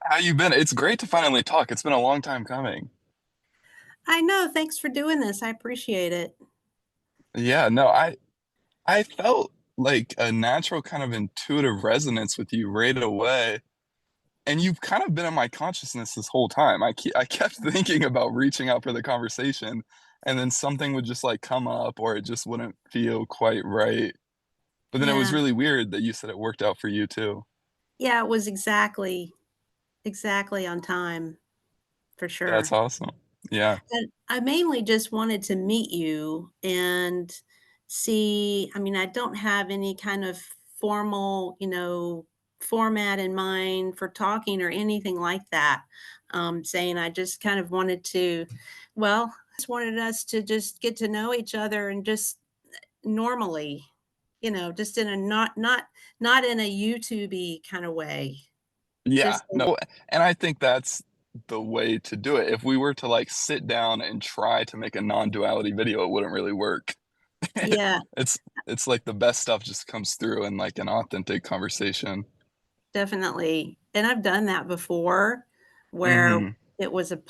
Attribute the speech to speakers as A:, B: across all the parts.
A: How you been? It's great to finally talk. It's been a long time coming.
B: I know. Thanks for doing this. I appreciate it.
A: Yeah, no, I felt like a natural kind of intuitive resonance with you right away. And you've kind of been in my consciousness this whole time. I kept thinking about reaching out for the conversation, and then something would just like come up or it just wouldn't feel quite right. But then it was
B: Yeah.
A: really weird that you said it worked out for you too.
B: Yeah, it was exactly on time for
A: That's
B: sure.
A: awesome. Yeah.
B: And I mainly just wanted to meet you and see, I mean, I don't have any kind of formal, format in mind for talking or anything like that. Saying I just kind of wanted to, well, just wanted us to just get to know each other and just normally, just in a not in a YouTubey kind of way.
A: Yeah,
B: Just
A: no, and I think that's the way to do it. If we were to like sit down and try to make a non-duality video, it wouldn't really work.
B: yeah,
A: It's it's like the best stuff just comes through in like an authentic conversation.
B: definitely. And I've done that before where
A: Hmm.
B: it was it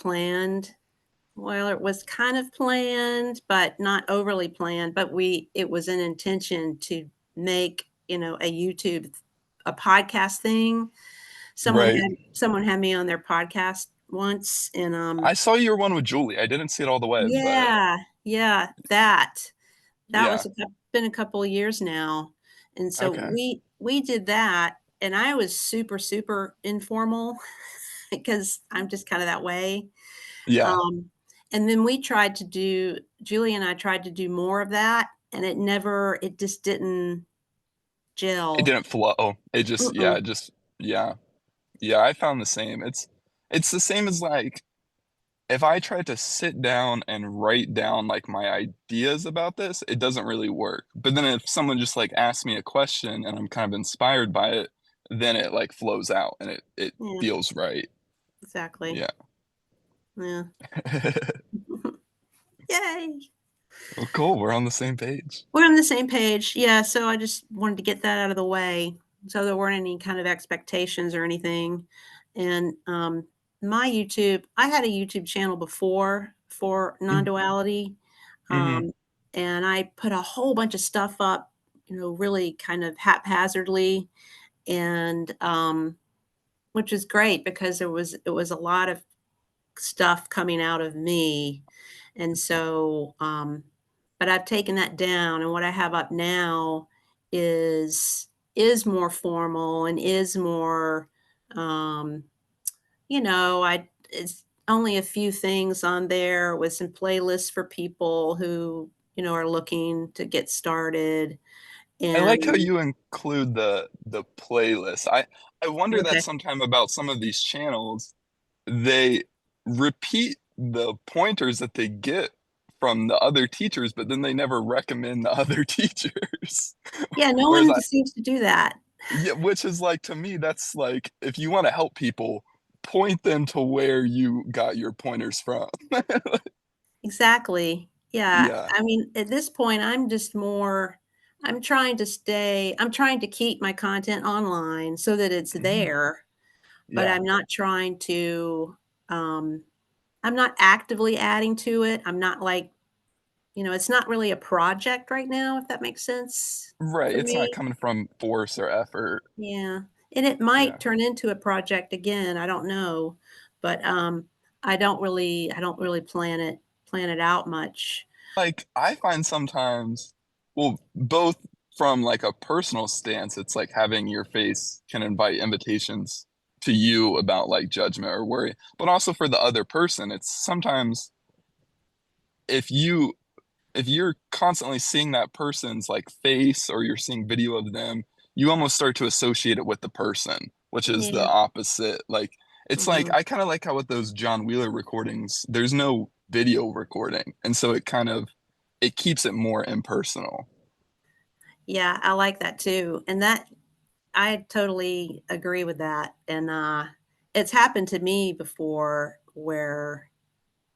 B: was kind of planned, but not overly planned, but it was an intention to make, a a podcast thing.
A: Right.
B: Someone had me on their podcast once and
A: I saw your one with Julie. I didn't see it all the way, but
B: yeah, yeah, that. That
A: yeah.
B: was been a couple of years now, and so
A: Okay.
B: we did that, and I was super, super informal because I'm just kinda that way,
A: Yeah.
B: um, and then we tried to do Julie and I tried to do more of that, and it just didn't
A: It
B: gel.
A: didn't flow. It just
B: Mm-mm.
A: yeah, yeah. Yeah, I found the same. It's the same as like if I try to sit down and write down like my ideas about this, it doesn't really work. But then if someone just like asks me a question and I'm kind of inspired by it, then it like flows out and it
B: Yeah,
A: feels right.
B: exactly.
A: Yeah.
B: Yeah. Yay.
A: Well, cool. We're on the same page.
B: We're on the same page. Yeah, so I just wanted to get that out of the way, so there weren't any kind of expectations or anything. And, my YouTube I had a YouTube channel before for Non-duality,
A: Mm-hmm.
B: um, and I put a whole bunch of stuff up, really kind of haphazardly, and, which is great because it was a lot of stuff coming out of me. And so, but I've taken that down, and what I have up now is more formal and is more, um, I it's only a few things on there with some playlists for people who, are looking to get started.
A: I like how
B: And
A: you include the playlist. I wonder that
B: okay.
A: sometime about some of these channels. They repeat the pointers that they get from the other teachers, but then they never recommend the other teachers.
B: Yeah, no
A: Whereas
B: one
A: I,
B: seems to do that.
A: yeah, which is like to me, that's like if you want to help people, point them to where you got your pointers from.
B: Exactly. Yeah.
A: Yeah.
B: I mean, at this point, I'm trying to keep my content online so that it's
A: Mhm.
B: there, but
A: Yeah.
B: um, I'm not actively adding to it. I'm not like, it's not really a project right now, if that makes sense
A: Right.
B: for
A: It's not
B: me.
A: coming from force or effort.
B: Yeah. And it
A: Yeah.
B: might turn into a project again. I don't know, but I don't really plan it out much.
A: Like I find sometimes, well, both from like a personal stance, it's like having your face can invite invitations to you about like judgment or worry, but also for the other person, it's sometimes if you if you're constantly seeing that person's like face or you're seeing video of them, you almost start to associate it with the person, which is the
B: Yeah.
A: opposite. Like it's like
B: Mhm.
A: I kind of like how with those John Wheeler recordings, there's no video recording, and so it kind of it keeps it more impersonal.
B: Yeah, I like that too, and that I totally agree with that, and, it's happened to me before where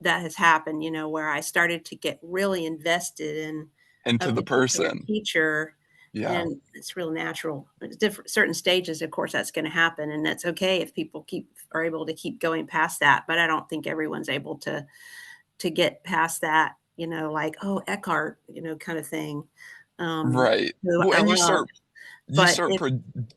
B: that has happened, where I started to get really invested in a
A: Into the
B: particular
A: person.
B: teacher,
A: Yeah.
B: and it's real natural. It's different certain stages, of course, that's gonna happen, and that's okay if people are able to keep going past that, but I don't think everyone's able to get past that, like, "Oh, Eckhart," kinda thing,
A: Right.
B: who
A: Well,
B: I
A: and
B: love,
A: you
B: but
A: start
B: if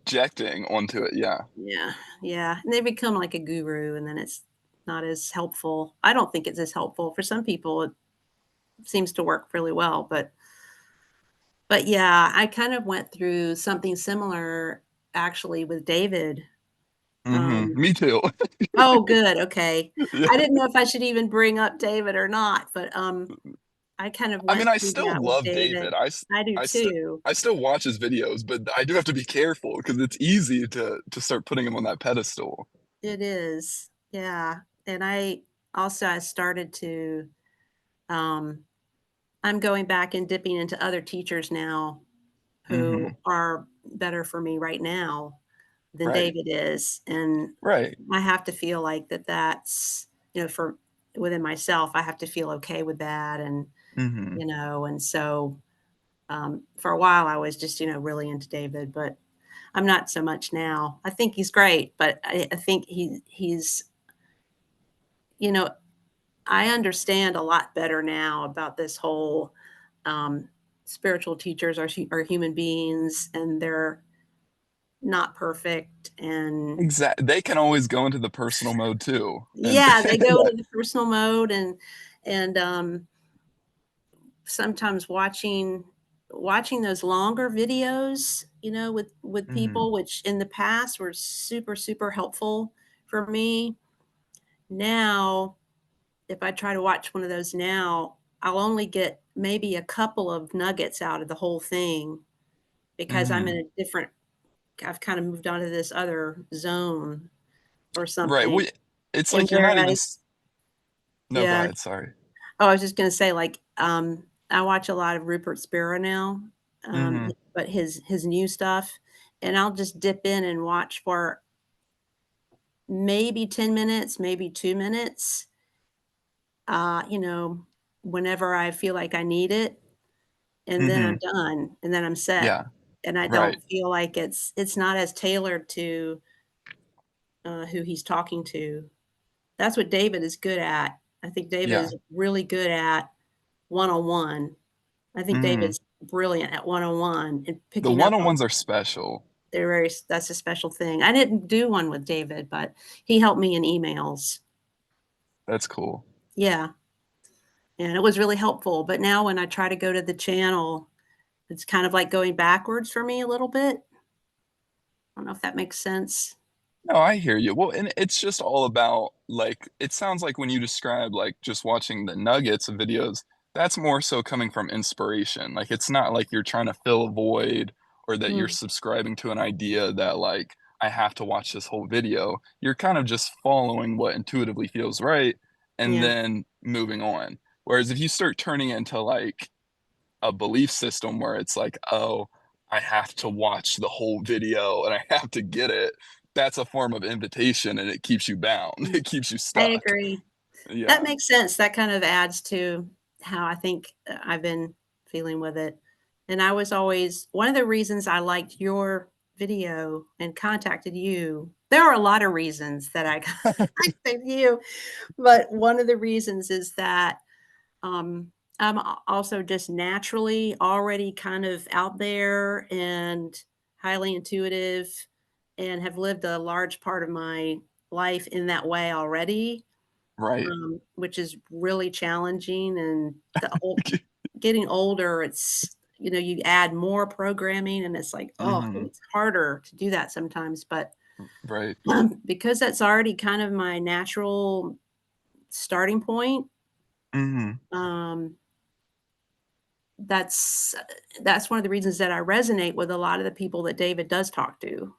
A: projecting onto it. Yeah.
B: yeah, yeah, and they become like a guru, and then it's not as helpful. I don't think it's as helpful. For some people, it seems to work really well, but yeah, I kind of went through something similar actually with David. Um
A: Me too.
B: Oh, good, okay.
A: Yeah.
B: I didn't know if I should even bring up David or not, but, I kind of
A: I mean,
B: went
A: I
B: through
A: still
B: that with
A: love
B: David.
A: David.
B: I do too.
A: I still watch his videos, but I do have to be careful because it's easy to start putting him on that pedestal.
B: It is, yeah, and I started to, um I'm going back and dipping into other teachers now who
A: Mhm.
B: are better for me right now than
A: Right.
B: David is, and
A: Right.
B: I have to feel like that's, for within myself, I have to feel okay with that, and,
A: Mhm.
B: and so, for a while, I was just, really into David, but I'm not so much now. I think he's great, but I think he's you know, I understand a lot better now about this whole, um, spiritual teachers are human beings, and they're not perfect, and
A: They can always go into the personal mode too, and
B: yeah, they go
A: yeah.
B: into the personal mode, and sometimes watching those longer videos, with
A: Mhm.
B: people, which in the past were super, super helpful for me. Now, if I try to watch one of those now, I'll only get maybe a couple of nuggets out of the whole thing because I'm in
A: Mhm.
B: a different I've kinda moved on to this other zone or
A: Right,
B: something,
A: well, it's
B: and
A: like you're not even
B: whereas
A: s No, go
B: yeah.
A: ahead, sorry.
B: Oh, I was just gonna say, like, I watch a lot of Rupert Spira now,
A: Mhm.
B: but his new stuff, and I'll just dip in and watch for maybe 10 minutes, maybe 2 minutes, uh, you know, whenever I feel like I need it, and then I'm
A: Mhm.
B: done, and then I'm set,
A: Yeah.
B: and I
A: Right.
B: don't feel like it's not as tailored to, who he's talking to. That's what David is good at. I think David
A: Yeah.
B: is really good at one-on-one. I think
A: Mhm.
B: David's brilliant at one-on-one and
A: The
B: picking up on
A: one-on-ones are special.
B: they're very that's a special thing. I didn't do one with David, but he helped me in emails.
A: That's cool.
B: Yeah, and it was really helpful, but now when I try to go to the channel, it's kind of like going backwards for me a little bit. I don't know if that makes sense.
A: No, I hear you. Well, and it's just all about, like it sounds like when you describe, like, just watching the nuggets of videos, that's more so coming from inspiration. Like, it's not like you're trying to fill a void or that you're
B: Mm,
A: subscribing to an idea that, like, "I have to watch this whole video." You're kind of just following what intuitively feels right and
B: yeah.
A: then moving on. Whereas if you start turning it into, like, a belief system where it's like, "Oh, I have to watch the whole video and I have to get it," that's a form of invitation and it keeps you bound.
B: Mm,
A: It keeps you
B: I
A: stuck.
B: agree. That
A: Yeah.
B: makes sense. That kind of adds to how I think, I've been feeling with it. And I was always one of the reasons I liked your video and contacted you there are a lot of reasons that I contacted you, but one of the reasons is that, I'm also just naturally already kind of out there and highly intuitive and have lived a large part of my life in that way already,
A: Right.
B: which is really challenging, and getting older, you add more programming, and it's like, oh,
A: Mhm.
B: it's harder to do that sometimes, but,
A: Right.
B: because that's already kind of my natural starting point,
A: Mhm.
B: um, that's that's one of the reasons that I resonate with a lot of the people that David does talk to.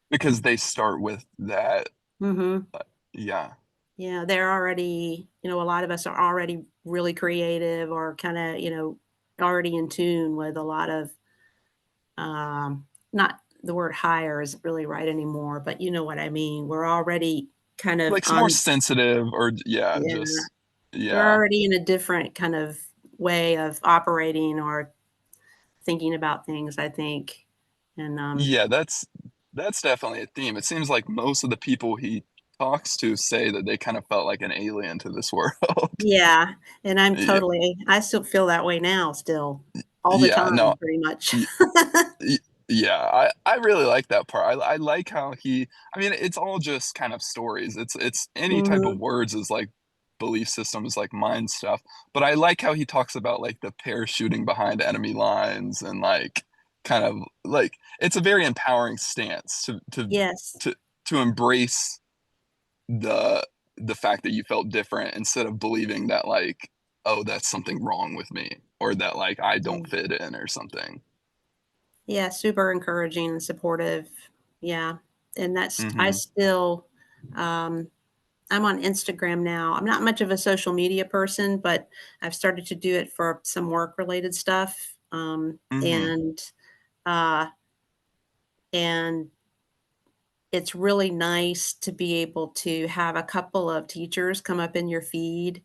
A: Because they start with that,
B: Mhm.
A: yeah.
B: Yeah, they're already a lot of us are already really creative or kinda, already in tune with a lot of, not the word higher isn't really right anymore, but you know what I mean. We're already kind of
A: Like, more
B: on
A: sensitive or yeah,
B: yeah,
A: just
B: we're
A: yeah.
B: already in a different kind of way of operating or thinking about things, I think. And
A: Yeah, that's definitely a theme. It seems like most of the people he talks to say that they kind of felt like an alien to this world.
B: yeah, and
A: Yeah,
B: I still feel that way now still, all the
A: yeah, no,
B: time, pretty much.
A: y- y- yeah, I really like that part. I like how he, I mean, it's all just kind of stories. It's any type of
B: Mhm.
A: words is like belief systems, like mind stuff. But I like how he talks about like the parachuting behind enemy lines and like kind of like it's a very empowering stance
B: Yes.
A: to to embrace the the fact that you felt different instead of believing that like, oh, that's something wrong with me or that like I don't
B: Mm.
A: fit in or something.
B: Yeah, super encouraging and supportive. Yeah, and that's I
A: Hmm.
B: still, um I'm on Instagram now. I'm not much of a social media person, but I've started to do it for some work-related stuff,
A: Hmm.
B: uh, and it's really nice to be able to have a couple of teachers come up in your feed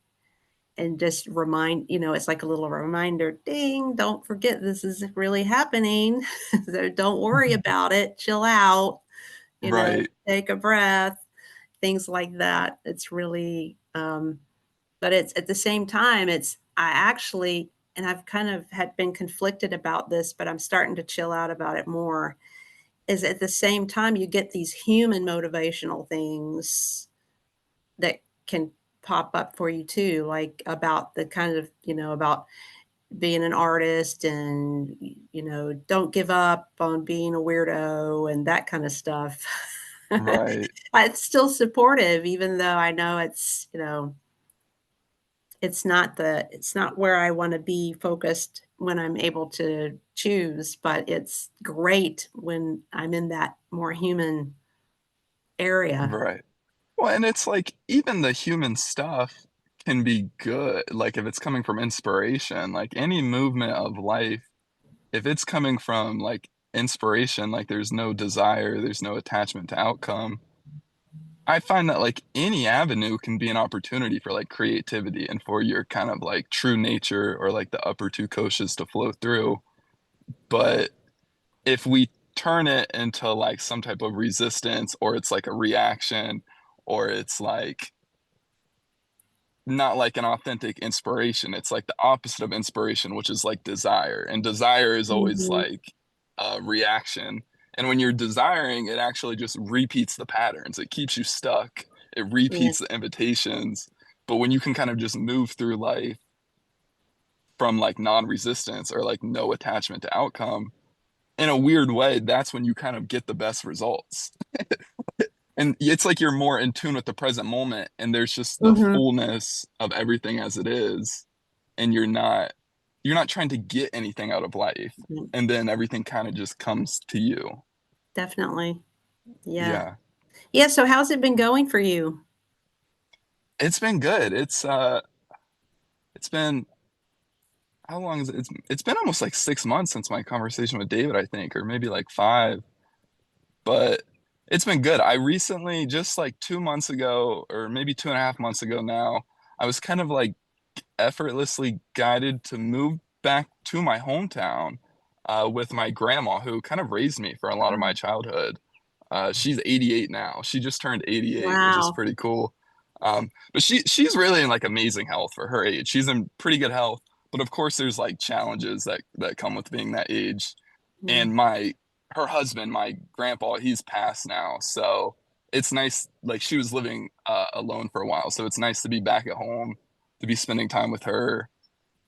B: and just remind it's like a little reminder, "Ding, don't forget this is really happening, so don't worry about it, chill out,
A: Right,
B: take a breath," things like that. It's really, but it's at the same time, it's I actually and I've kind of had been conflicted about this, but I'm starting to chill out about it more, is at the same time you get these human motivational things that can pop up for you too, like about the kind of, about being an artist and, don't give up on being a weirdo and that kind of stuff.
A: right,
B: It's still supportive even though I know it's not where I wanna be focused when I'm able to choose, but it's great when I'm in that more human area.
A: right. Well, and it's like even the human stuff can be good, like if it's coming from inspiration, like any movement of life, if it's coming from like inspiration, like there's no desire, there's no attachment to outcome. I find that like any avenue can be an opportunity for like creativity and for your kind of like true nature or like the upper two koshas to flow through. But if we turn it into like some type of resistance or it's like a reaction or it's like not like an authentic inspiration, it's like the opposite of inspiration, which is like desire, and desire is always
B: Mhm.
A: like a reaction. And when you're desiring, it actually just repeats the patterns, it keeps you stuck, it repeats the
B: Yes.
A: invitations. But when you can kind of just move through life from like non-resistance or like no attachment to outcome, in a weird way, that's when you kind of get the best results. And it's like you're more in tune with the present moment, and there's just the
B: Mhm.
A: fullness of everything as it is, and you're not trying to get anything out of life,
B: Mm,
A: and then everything kind of just comes to you.
B: definitely. Yeah.
A: Yeah,
B: Yeah, so how's it been going for you?
A: it's been good. It's been how long is it? It's been almost like 6 months since my conversation with David, I think, or maybe like five. But it's been good. I recently, just like 2 months ago, or maybe 2.5 months ago now, I was kind of like effortlessly guided to move back to my hometown with my grandma, who kind of raised me for a lot of my
B: Oh,
A: childhood. She's 88 now. She just turned 88, which is
B: wow.
A: pretty cool. But she's really in like amazing health for her age. She's in pretty good health, but of course there's like challenges that come with being that age.
B: Yeah.
A: And her husband, my grandpa, he's passed now, so it's nice. Like she was living alone for a while, so it's nice to be back at home, to be spending time with her.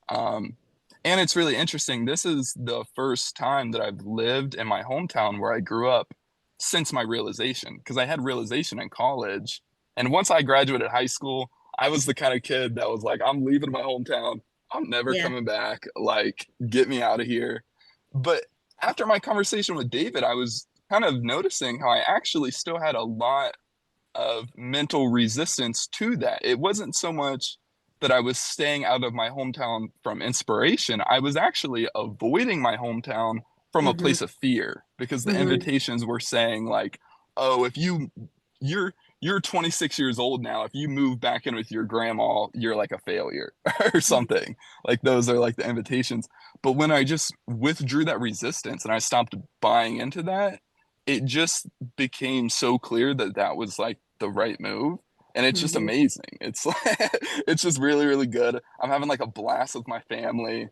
A: Um, and it's really interesting. This is the first time that I've lived in my hometown where I grew up since my realization, because I had realization in college. And once I graduated high school, I was the kind of kid that was like, I'm leaving my hometown. I'm never
B: Yeah.
A: coming back. Like, get me out of here. But after my conversation with David, I was kind of noticing how I actually still had a lot of mental resistance to that. It wasn't so much that I was staying out of my hometown from inspiration. I was actually avoiding my hometown from a
B: Mhm.
A: place of fear because the
B: Mhm.
A: invitations were saying, like, oh, if you you're 26 years old now. If you move back in with your grandma, you're like a failure or something. Like those are like the invitations. But when I just withdrew that resistance and I stopped buying into that, it just became so clear that that was like the right move. And it's just
B: Mhm.
A: amazing. It's like, it's just really, really good. I'm having like a blast with my family.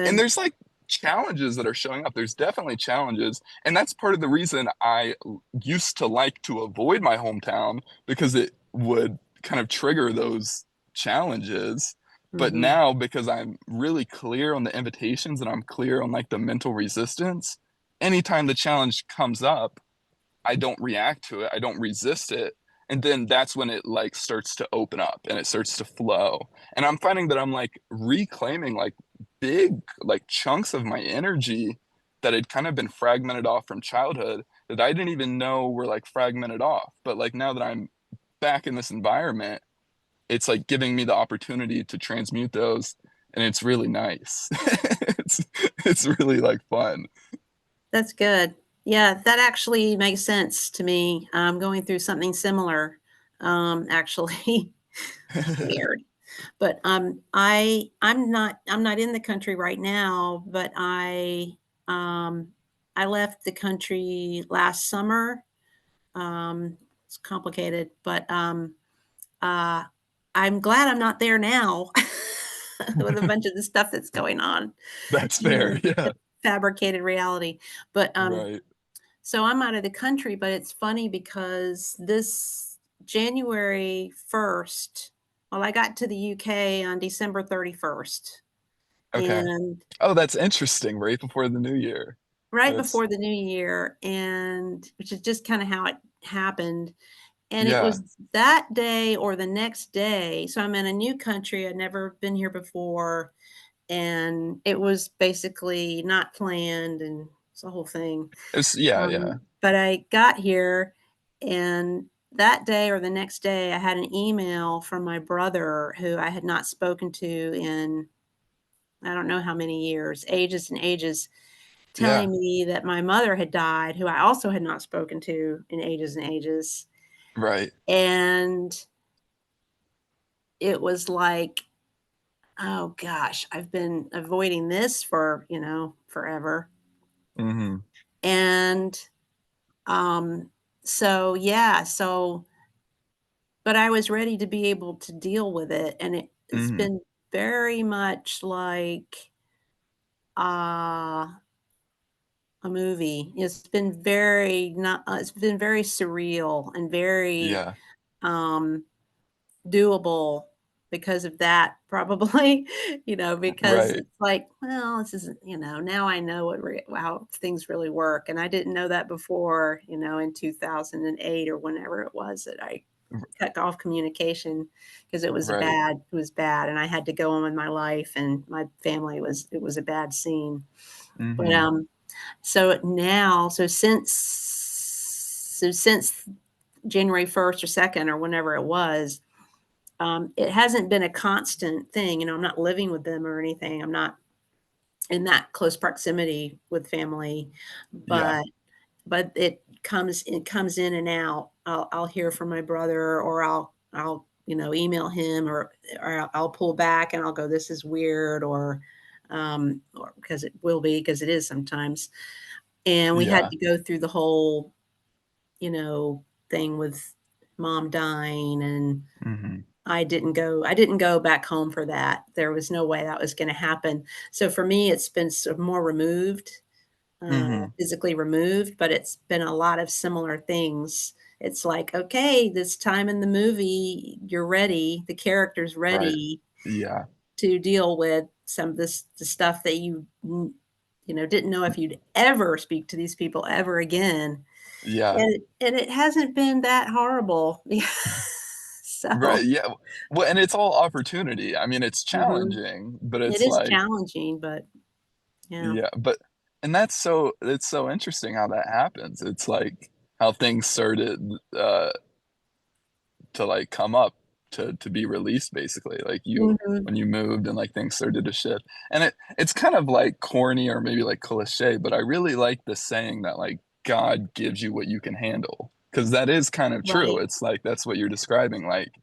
A: And
B: Good.
A: there's like challenges that are showing up. There's definitely challenges. And that's part of the reason I used to like to avoid my hometown because it would kind of trigger those challenges. But
B: Mhm.
A: now, because I'm really clear on the invitations and I'm clear on like the mental resistance, anytime the challenge comes up, I don't react to it. I don't resist it. And then that's when it like starts to open up and it starts to flow. And I'm finding that I'm like reclaiming like big like chunks of my energy that had kind of been fragmented off from childhood that I didn't even know were like fragmented off. But like now that I'm back in this environment, it's like giving me the opportunity to transmute those and it's really nice. it's it's really like fun.
B: That's good. Yeah, that actually makes sense to me. I'm going through something similar, actually. Weird. But, I'm not in the country right now, but I left the country last summer. It's complicated, but, uh, I'm glad I'm not there now with a bunch of the stuff that's going on,
A: That's
B: you
A: fair.
B: know,
A: Yeah.
B: the fabricated reality. But,
A: Right.
B: so I'm out of the country, but it's funny because this January 1st, well, I got to the UK on December 31st,
A: Okay.
B: and
A: Oh, that's interesting, right before the new year.
B: right
A: That's
B: before the new year, and which is just kinda how it happened, and it
A: yeah.
B: was that day or the next day, so I'm in a new country, I'd never been here before, and it was basically not planned, and it's a whole thing.
A: It's yeah, yeah.
B: But I got here, and that day or the next day, I had an email from my brother who I had not spoken to in I don't know how many years, ages and ages,
A: Yeah.
B: telling me that my mother had died, who I also had not spoken to in ages and ages.
A: Right.
B: And it was like, oh gosh, I've been avoiding this for, forever.
A: Mhm.
B: And um, so, yeah, so but I was ready to be able to deal with it, and it's
A: Mhm.
B: been very much like, uh, a movie. It's been very surreal and very,
A: Yeah.
B: um, doable because of that probably, because
A: Right.
B: it's like, well, this isn't now I know how things really work, and I didn't know that before, in 2008 or whenever it was that I
A: R
B: cut off communication because
A: right.
B: it was bad, and I had to go on with my life, and my family it was a bad scene. But,
A: Mhm.
B: so now since January 1st or 2nd or whenever it was, it hasn't been a constant thing, I'm not living with them or anything, I'm not in that close proximity with family,
A: Yeah.
B: but it comes in and out. I'll hear from my brother or I'll, email him or I'll pull back and I'll go, "This is weird," or because it will be, because it is sometimes. And we had
A: Yeah.
B: to go through the whole, thing with mom dying, and
A: Mhm.
B: I didn't go back home for that. There was no way that was gonna happen. So for me, it's been sort of more removed,
A: Mhm.
B: physically removed, but it's been a lot of similar things. It's like, "Okay, this time in the movie, you're ready, the character's
A: Right.
B: ready
A: Yeah.
B: to deal with some of the stuff that didn't know if you'd ever speak to these people ever again."
A: Yeah.
B: And it hasn't been that horrible.
A: Right.
B: So
A: Yeah. Well, and it's all opportunity. I mean, it's
B: mhm.
A: challenging, but
B: It
A: it's
B: is
A: like
B: challenging, but yeah.
A: yeah, but and that's so it's so interesting how that happens. It's like how things started uh to like come up to be released basically like you
B: Mhm.
A: when you moved and like things started to shift and it's kind of like corny or maybe like cliche but I really like the saying that like God gives you what you can handle Because that is kind of true.
B: Right.
A: It's like that's what you're describing. Like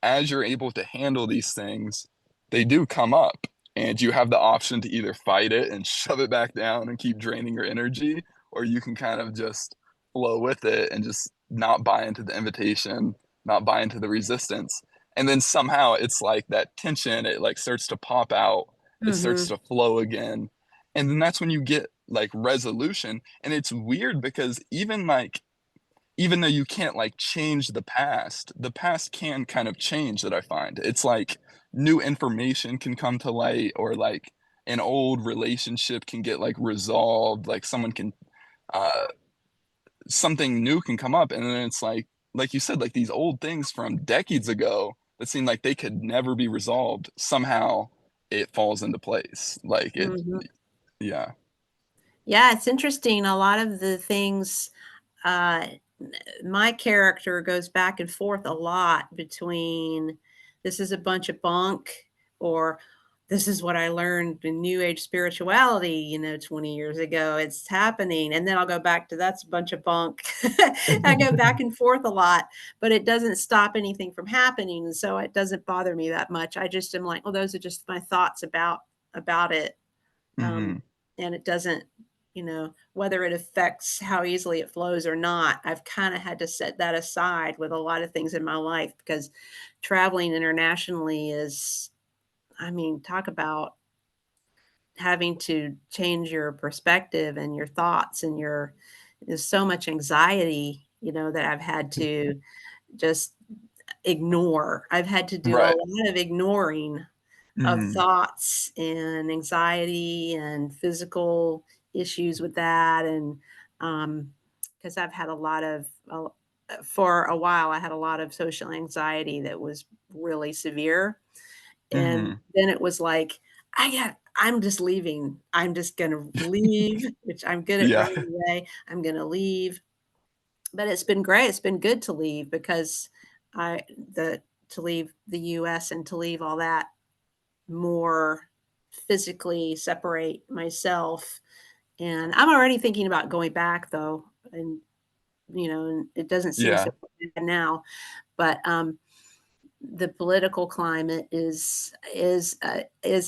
A: as you're able to handle these things, they do come up, and you have the option to either fight it and shove it back down and keep draining your energy, or you can kind of just flow with it and just not buy into the invitation, not buy into the resistance. And then somehow it's like that tension, it like starts to pop out, it starts
B: Mhm.
A: to flow again. And then that's when you get like resolution. And it's weird because even though you can't like change the past can kind of change that I find. It's like new information can come to light, or like an old relationship can get like resolved, like someone can uh something new can come up, and then it's like you said, like these old things from decades ago that seem like they could never be resolved, somehow it falls into place. Like it,
B: Mhm.
A: yeah.
B: Yeah, it's interesting. A lot of the things, uh, my character goes back and forth a lot between this is a bunch of bunk or this is what I learned in New Age spirituality, 20 years ago. It's happening. And then I'll go back to that's a bunch of bunk. I go back and forth a lot, but it doesn't stop anything from happening. And so it doesn't bother me that much. I just am like, oh, those are just my thoughts about it. Um,
A: Hmm.
B: and it doesn't, whether it affects how easily it flows or not, I've kind of had to set that aside with a lot of things in my life because traveling internationally is, I mean, talk about having to change your perspective and your thoughts and there's so much anxiety, that I've had to just ignore. I've had to do a
A: Right.
B: lot of ignoring of
A: Hmm.
B: thoughts and anxiety and physical issues with that, and, because 'cause I've had a lot of for a while, I had a lot of social anxiety that was really severe, and
A: Hmm.
B: then it was like, I'm just leaving. I'm just gonna leave, which I'm good at
A: Yeah.
B: running away. I'm gonna leave, but it's been great. It's been good to leave because I the to leave the US and to leave all that more physically separate myself, and I'm already thinking about going back though, and it doesn't seem so
A: Yeah.
B: bad now, but, the political climate is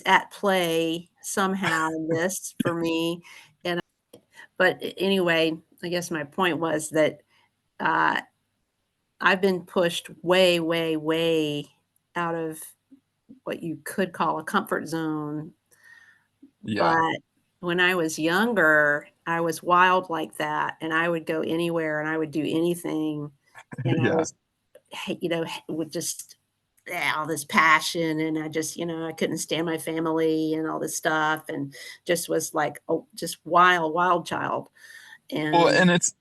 B: at play somehow in this for me, and but anyway, I guess my point was that, uh, I've been pushed way, way, way out of what you could call a comfort zone.
A: Yeah.
B: But when I was younger, I was wild like that, and I would go anywhere and I would do anything, and I
A: Yeah.
B: was, with just, all this passion, and I just, I couldn't stand my family and all this stuff, and just was like, oh, just wild, wild child.
A: Well,
B: And
A: and it's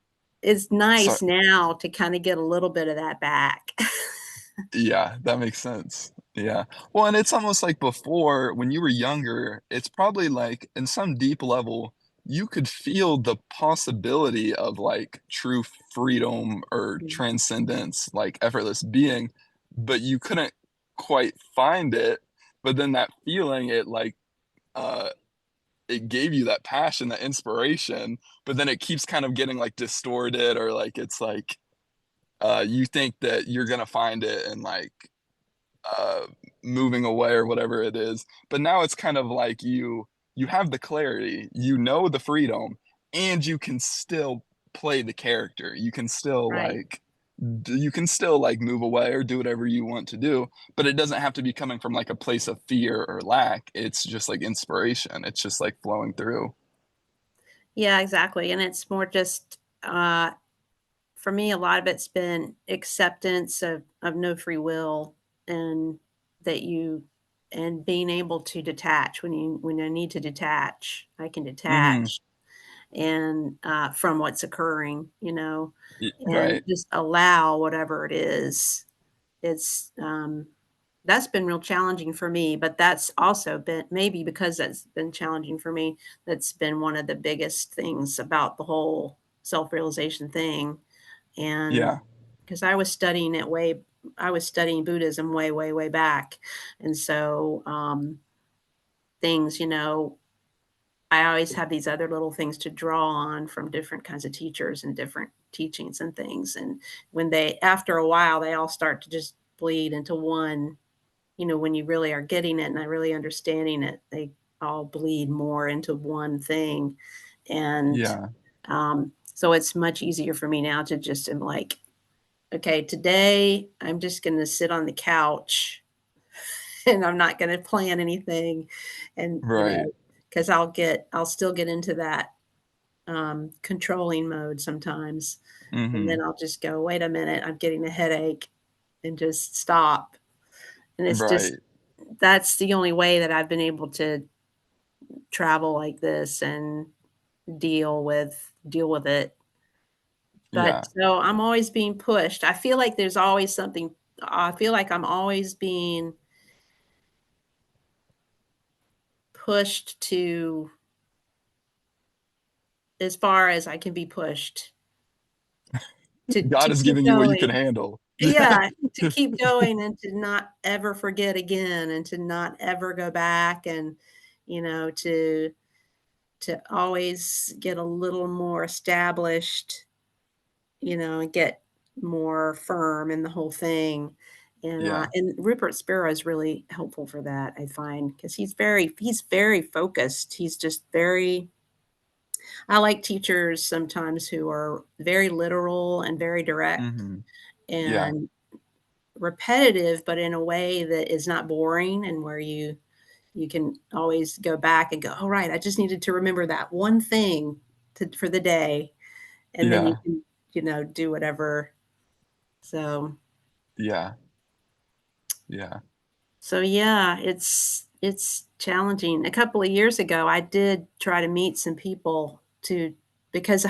B: it's
A: so
B: nice now to kinda get a little bit of that back.
A: yeah, that makes sense. Yeah. Well, and it's almost like before, when you were younger, it's probably like in some deep level, you could feel the possibility of like true freedom or
B: Mhm.
A: transcendence, like effortless being, but you couldn't quite find it. But then that feeling, uh, it gave you that passion, that inspiration, but then it keeps kind of getting like distorted, or like it's like you think that you're gonna find it and like uh, moving away or whatever it is. But now it's kind of like you have the clarity, you know the freedom, and you can still play the character. You can still
B: Right.
A: you can still like move away or do whatever you want to do, but it doesn't have to be coming from like a place of fear or lack. It's just like inspiration. It's just like flowing through.
B: Yeah, exactly, and it's more just, for me, a lot of it's been acceptance of no free will and that you and being able to detach when I need to detach, I can
A: Hmm.
B: detach and from what's occurring, and
A: Right.
B: just allow whatever it is. It's that's been real challenging for me, but that's also been maybe because that's been challenging for me. That's been one of the biggest things about the whole self-realization thing. And
A: Yeah.
B: because I was studying Buddhism way, way, way back. And so things, I always have these other little things to draw on from different kinds of teachers and different teachings and things. And when they, after a while, they all start to just bleed into one, when you really are getting it and I really understanding it, they all bleed more into one thing. And
A: Yeah.
B: so it's much easier for me now to just am like, okay, today I'm just going to sit on the couch and I'm not going to plan anything. And,
A: Right.
B: because I'll still get into that controlling mode sometimes. And
A: Mm-hmm.
B: then I'll just go, wait a minute, I'm getting a headache and just stop. And it's just,
A: Right.
B: that's the only way that I've been able to travel like this and deal with it. But
A: Yeah.
B: so I'm always being pushed. I feel like there's always something, I feel like I'm always being pushed to as far as I can be pushed
A: God
B: to
A: is
B: keep
A: giving you what you can
B: going.
A: handle. Yeah.
B: Yeah, to keep going and to not ever forget again and to not ever go back and, you know, to always get a little more established, and get more firm in the whole thing.
A: Yeah.
B: And Rupert Spira is really helpful for that, I find, because he's very focused. He's just very, I like teachers sometimes who are very literal and very direct
A: Mm-hmm. Yeah.
B: and repetitive, but in a way that is not boring and where you can always go back and go, "Oh, right, I just needed to remember that one thing for the day," and then you
A: Yeah.
B: can, do whatever. So
A: Yeah. Yeah.
B: so yeah, it's challenging. A couple of years ago, I did try to meet some people to because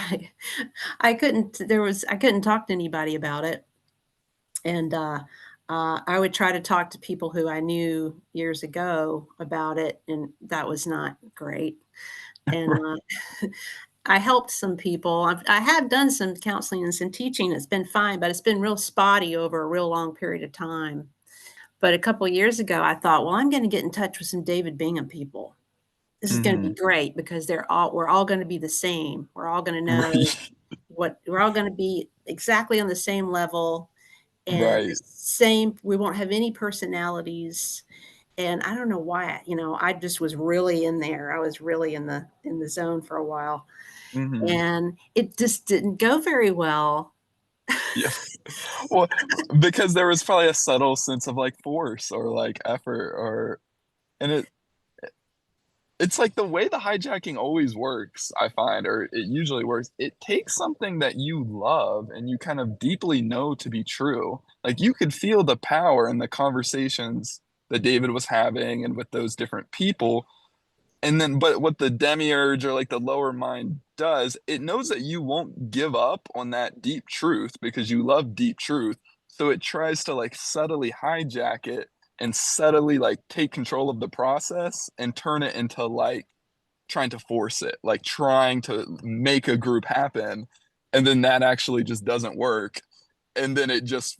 B: I couldn't talk to anybody about it. And, I would try to talk to people who I knew years ago about it, and that was not great. And, I helped some people. I have done some counseling and some teaching, it's been fine, but it's been real spotty over a real long period of time. But a couple of years ago, I thought, "Well, I'm gonna get in touch with some David Bingham people. This is gonna be
A: Mm-hmm.
B: great because we're all gonna be the same. We're all gonna know
A: Right.
B: what we're all gonna be exactly on the same level and the
A: Right.
B: same, we won't have any personalities." And I don't know why, I just was really in there. I was really in the zone for a while,
A: Mm-hmm.
B: and it just didn't go very well.
A: Yeah. Well, because there was probably a subtle sense of like force or like effort or and it's like the way the hijacking always works, I find, or it usually works. It takes something that you love and you kind of deeply know to be true. Like you could feel the power in the conversations that David was having and with those different people. And then, but what the demiurge or like the lower mind does, it knows that you won't give up on that deep truth because you love deep truth. So it tries to like subtly hijack it and subtly like take control of the process and turn it into like trying to force it, like trying to make a group happen. And then that actually just doesn't work. And then it just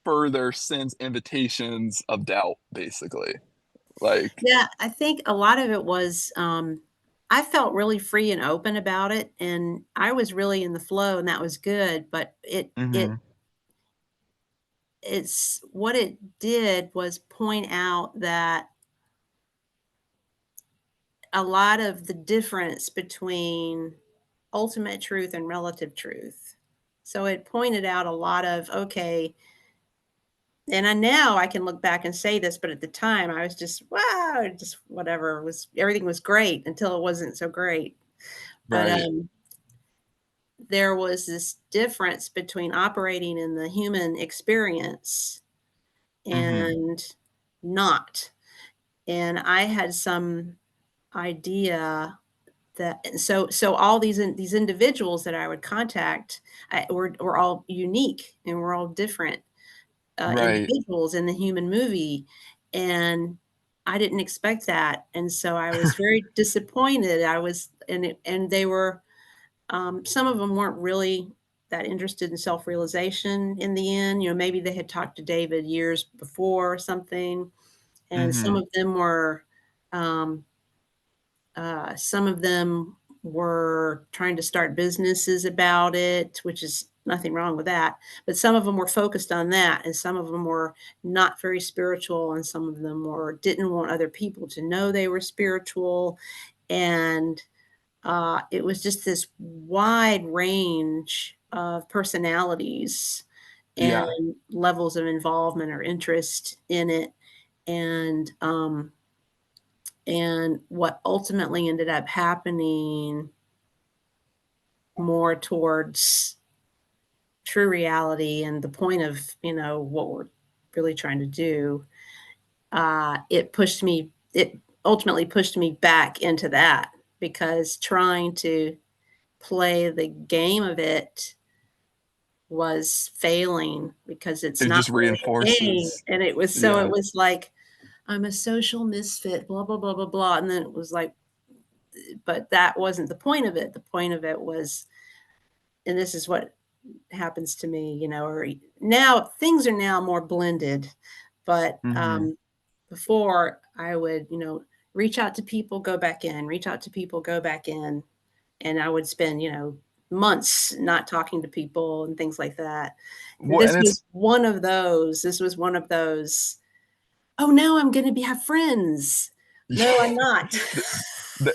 A: further sends invitations of doubt, basically. Like,
B: Yeah, I think a lot of it was, I felt really free and open about it, and I was really in the flow, and that was good, but
A: mm-hmm,
B: it's what it did was point out that a lot of the difference between ultimate truth and relative truth. So it pointed out a lot of, okay, and now I can look back and say this, but at the time I was just, wow, just whatever, everything was great until it wasn't so great. But
A: right.
B: there was this difference between operating in the human experience
A: Mm-hmm,
B: and not. And I had some idea that, so all these individuals that I would contact, were all unique and we're all different
A: right.
B: individuals in the human movie, and I didn't expect that, and so I was very disappointed. I was, and they were, some of them weren't really that interested in self-realization in the end. Maybe they had talked to David years before or something, and
A: Mm-hmm,
B: um, some of them were trying to start businesses about it, which is nothing wrong with that. But some of them were focused on that, and some of them were not very spiritual, and some of them were didn't want other people to know they were spiritual. And it was just this wide range of personalities and
A: Yeah.
B: levels of involvement or interest in it. And what ultimately ended up happening more towards true reality and the point of, what we're really trying to do, it ultimately pushed me back into that, because trying to play the game of it was failing, because it's
A: It
B: not
A: just
B: really a game.
A: reinforces.
B: And it
A: Yeah.
B: was like, I'm a social misfit, blah, blah, blah, blah, blah. And then it was like, but that wasn't the point of it. The point of it was, and this is what happens to me, or now things are now more blended, but
A: Hmm.
B: before I would, reach out to people, go back in, reach out to people, go back in, and I would spend, months not talking to people and things like that. And
A: Well,
B: this
A: and
B: was
A: it's
B: one of those. This was one of those. Oh, now I'm going to have friends. No, I'm not.
A: the,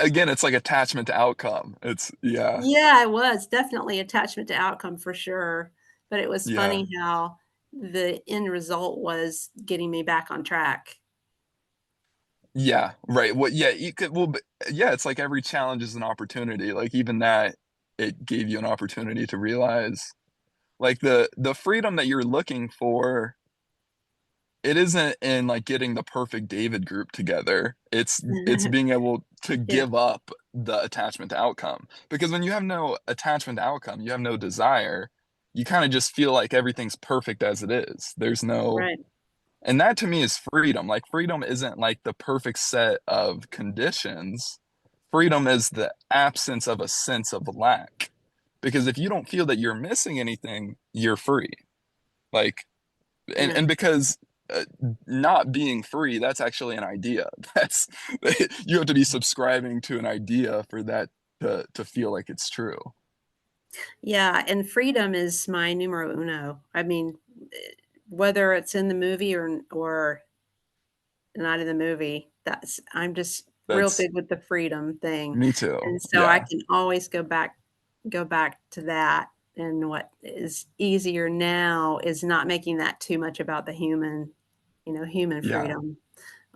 A: again, it's like attachment to outcome. It's yeah,
B: Yeah, it was definitely attachment to outcome for sure. But it was
A: yeah,
B: funny how the end result was getting me back on track.
A: yeah, right. Well, yeah, you could, well, but, yeah, it's like every challenge is an opportunity. Like even that, it gave you an opportunity to realize like the freedom that you're looking for, it isn't in like getting the perfect David group together. It's being able to
B: Yeah,
A: give up the attachment to outcome. Because when you have no attachment to outcome, you have no desire, you kind of just feel like everything's perfect as it is. There's no,
B: right.
A: and that to me is freedom. Like freedom isn't like the perfect set of conditions. Freedom is the absence of a sense of lack. Because if you don't feel that you're missing anything, you're free. Like
B: Yeah.
A: and because uh, not being free, that's actually an idea. That's you have to be subscribing to an idea for that to feel like it's true.
B: Yeah, and freedom is my numero uno. I mean, whether it's in the movie or not in the movie, that's I'm just real
A: That's
B: big with the freedom thing.
A: me too.
B: And so I
A: Yeah.
B: can always go back to that. And what is easier now is not making that too much about the human
A: Yeah.
B: freedom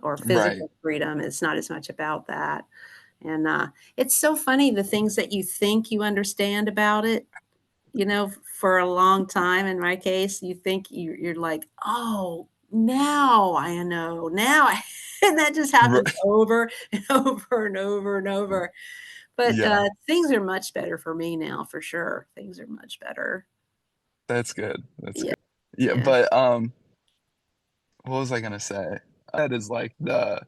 B: or
A: Right.
B: physical freedom. It's not as much about that. And it's so funny the things that you think you understand about it, for a long time. In my case, you think you're like, "Oh, now I know. Now I," and that just happens
A: Right.
B: over and over and over and over. But,
A: Yeah.
B: things are much better for me now, for sure. Things are much better.
A: That's good. That's
B: Yeah,
A: good. Yeah,
B: yeah.
A: but what was I gonna say? That is like the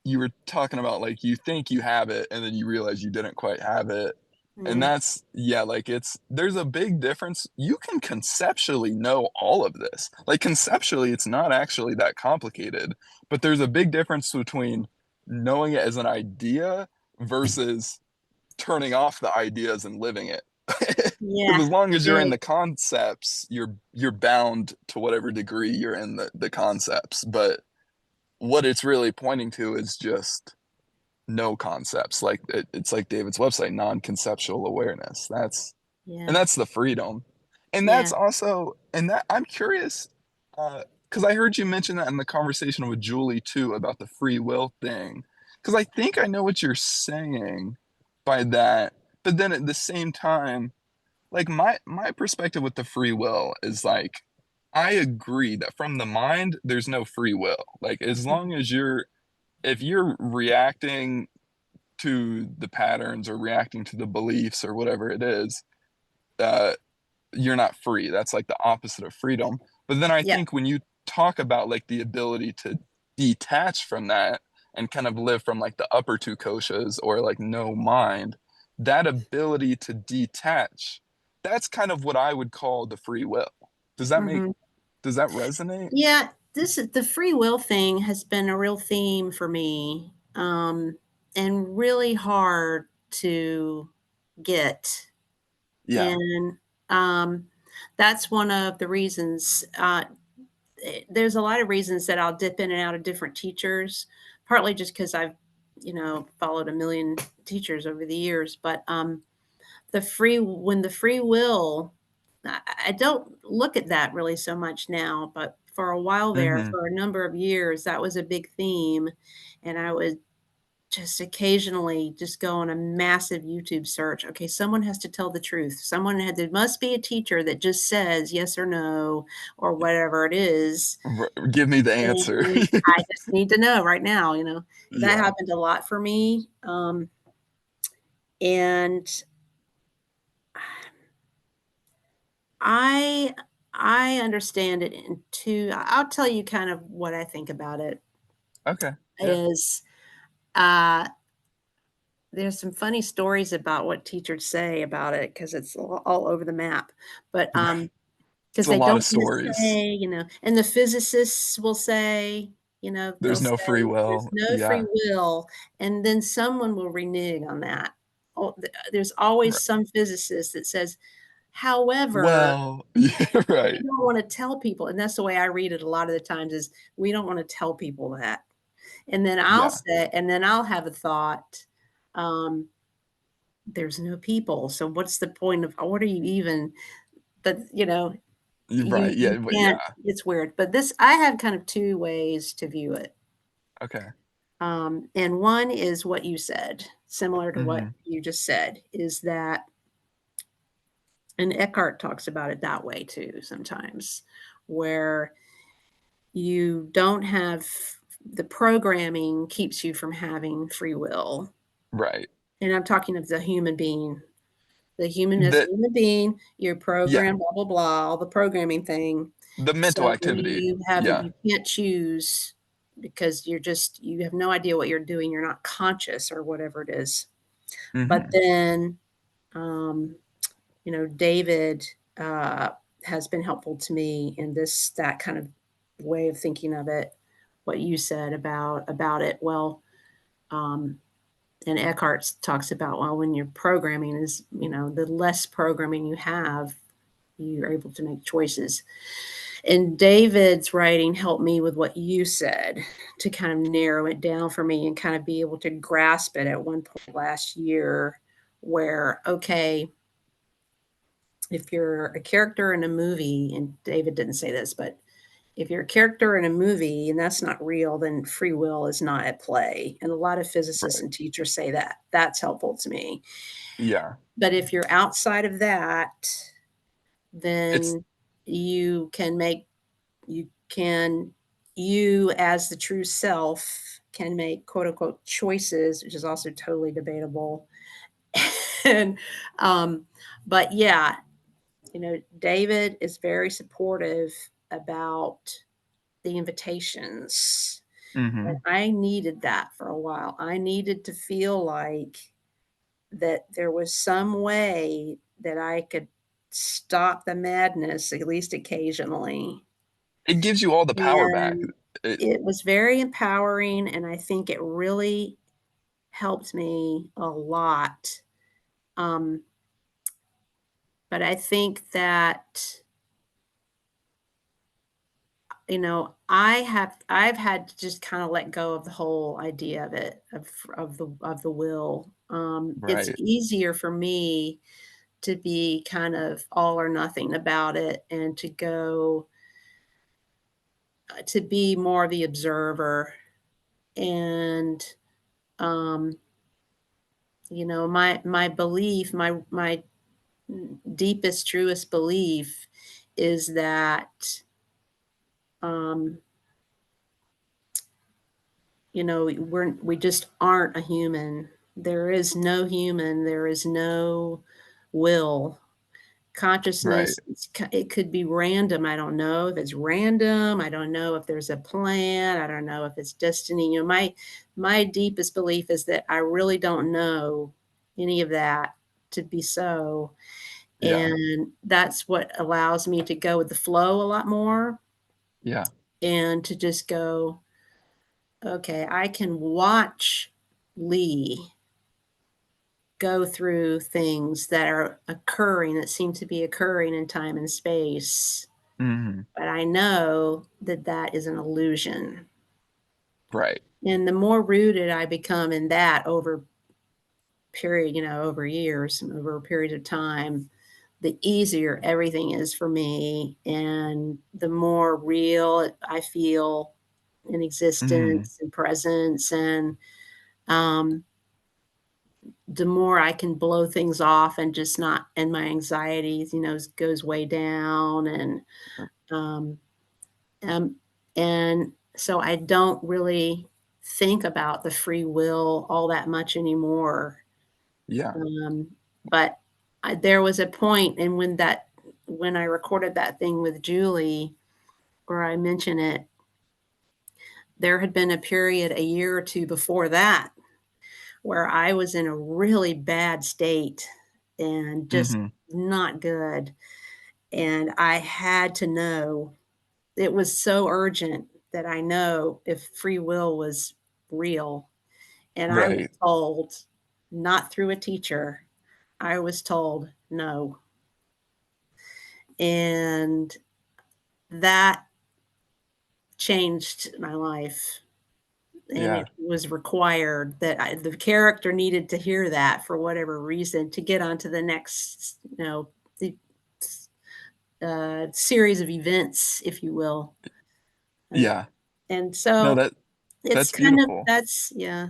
A: you were talking about like you think you have it and then you realize you didn't quite have it. And
B: Mhm.
A: that's yeah, like it's there's a big difference. You can conceptually know all of this. Like conceptually, it's not actually that complicated, but there's a big difference between knowing it as an idea versus turning off the ideas and living it. Because
B: Yeah,
A: as long as you're in
B: right.
A: the concepts, you're bound to whatever degree you're in the concepts. But what it's really pointing to is just no concepts. Like it's like David's website, non-conceptual awareness.
B: Yeah,
A: That's the freedom. And
B: yeah.
A: that's also and that I'm curious, because I heard you mention that in the conversation with Julie too about the free will thing. Because I think I know what you're saying by that. But then at the same time, like my perspective with the free will is like I agree that from the mind, there's no free will. Like as long as you're if you're reacting to the patterns or reacting to the beliefs or whatever it is, uh, you're not free. That's like the opposite of freedom. But then I
B: Yeah.
A: think when you talk about like the ability to detach from that and kind of live from like the upper two koshas or like no mind, that ability to detach, that's kind of what I would call the free will. Does that make
B: Mhm.
A: does that resonate?
B: Yeah, this is the free will thing has been a real theme for me, and really hard to get.
A: Yeah.
B: And, um, that's one of the reasons, there's a lot of reasons that I'll dip in and out of different teachers, partly just because 'cause I've, followed a million teachers over the years, but, the free will, I don't look at that really so much now, but for a while there,
A: Hmm.
B: for a number of years, that was a big theme, and I would just occasionally just go on a massive YouTube search. Okay, someone has to tell the truth. There must be a teacher that just says yes or no or whatever it is,
A: Give me the answer.
B: and I just need to know right now, That
A: Yeah.
B: happened a lot for me, and I I understand it in 2. I'll tell you kind of what I think about it
A: Okay. Yeah.
B: is, uh, there's some funny stories about what teachers say about it because it's all over the map, but,
A: Right. It's
B: because
A: a
B: they
A: lot
B: don't
A: of
B: wanna
A: stories.
B: say, and the physicists will say, they'll
A: There's no free
B: say, "There's
A: will.
B: no free
A: Yeah.
B: will," and then someone will renege on that. There's always
A: Right.
B: some physicist that says, "However,
A: Well, yeah,
B: we
A: right.
B: don't wanna tell people," and that's the way I read it a lot of the times is, we don't wanna tell people that.
A: Yeah.
B: And then I'll have a thought, um, "There's no people, so what's the point of what are you even," but,
A: You're right.
B: you
A: Yeah. But
B: can't,
A: yeah.
B: it's weird, but this I have kind of 2 ways to view it.
A: Okay.
B: And one is what you said, similar to what
A: Hmm.
B: you just said, is that, and Eckhart talks about it that way too sometimes, where you don't have the programming keeps you from having free will.
A: Right.
B: And I'm talking of the human being. The human as a
A: That.
B: human being, you're
A: Yeah.
B: programmed, blah, blah, blah, all the programming thing.
A: The mental
B: So
A: activity.
B: you
A: Yeah.
B: can't choose because you have no idea what you're doing. You're not conscious or whatever it is. But
A: Hmm.
B: then, um, David, uh, has been helpful to me in that kind of way of thinking of it, what you said about it. Well, um, and Eckhart talks about, well, when your programming is, the less programming you have, you're able to make choices. And David's writing helped me with what you said to kind of narrow it down for me and kind of be able to grasp it at one point last year where, okay, if you're a character in a movie, and David didn't say this, but if you're a character in a movie and that's not real, then free will is not at play. And a lot of physicists
A: Right.
B: and teachers say that. That's helpful to me.
A: Yeah.
B: But if you're outside of that,
A: It's
B: then you can make you can you as the true self can make quote unquote choices, which is also totally debatable. And but yeah, David is very supportive about the invitations. And
A: hmm
B: I needed that for a while. I needed to feel like that there was some way that I could stop the madness, at least occasionally.
A: it gives you all the power back.
B: And
A: It,
B: it was very empowering, and I think it really helped me a lot. Um, but I think that, I've had to just kinda let go of the whole idea of it, of the will. It's
A: right.
B: easier for me to be kind of all or nothing about it and to go to be more the observer and, um, my belief, my deepest, truest belief is that, um, we just aren't a human. There is no human, there is no will.
A: Right.
B: Consciousness, it could be random, I don't know if it's random, I don't know if there's a plan, I don't know if it's destiny, my deepest belief is that I really don't know any of that to be so,
A: Yeah.
B: and that's what allows me to go with the flow a lot more
A: Yeah.
B: and to just go, "Okay, I can watch Lee go through things that are occurring, that seem to be occurring in time and space,
A: Hmm.
B: but I know that that is an illusion.
A: Right.
B: And the more rooted I become in that over period, over years and over a period of time, the easier everything is for me, and the more real I feel in
A: Hmm.
B: existence and presence, and um, the more I can blow things off and just not, and my anxieties, goes way down, um, um, and so I don't really think about the free will all that much anymore.
A: Yeah.
B: Um, but there was a point, and when I recorded that thing with Julie, where I mention it, there had been a period a year or two before that where I was in a really bad state and just
A: Hmm.
B: not good. And I had to know, it was so urgent that I know if free will was real. And I was
A: Right.
B: told, not through a teacher, I was told no. And that changed my life. And
A: Yeah.
B: it was required that the character needed to hear that for whatever reason to get on to the next, the series of events, if you will. Uh,
A: Yeah.
B: and
A: No,
B: so it's
A: that's
B: kind of,
A: beautiful.
B: that's, yeah,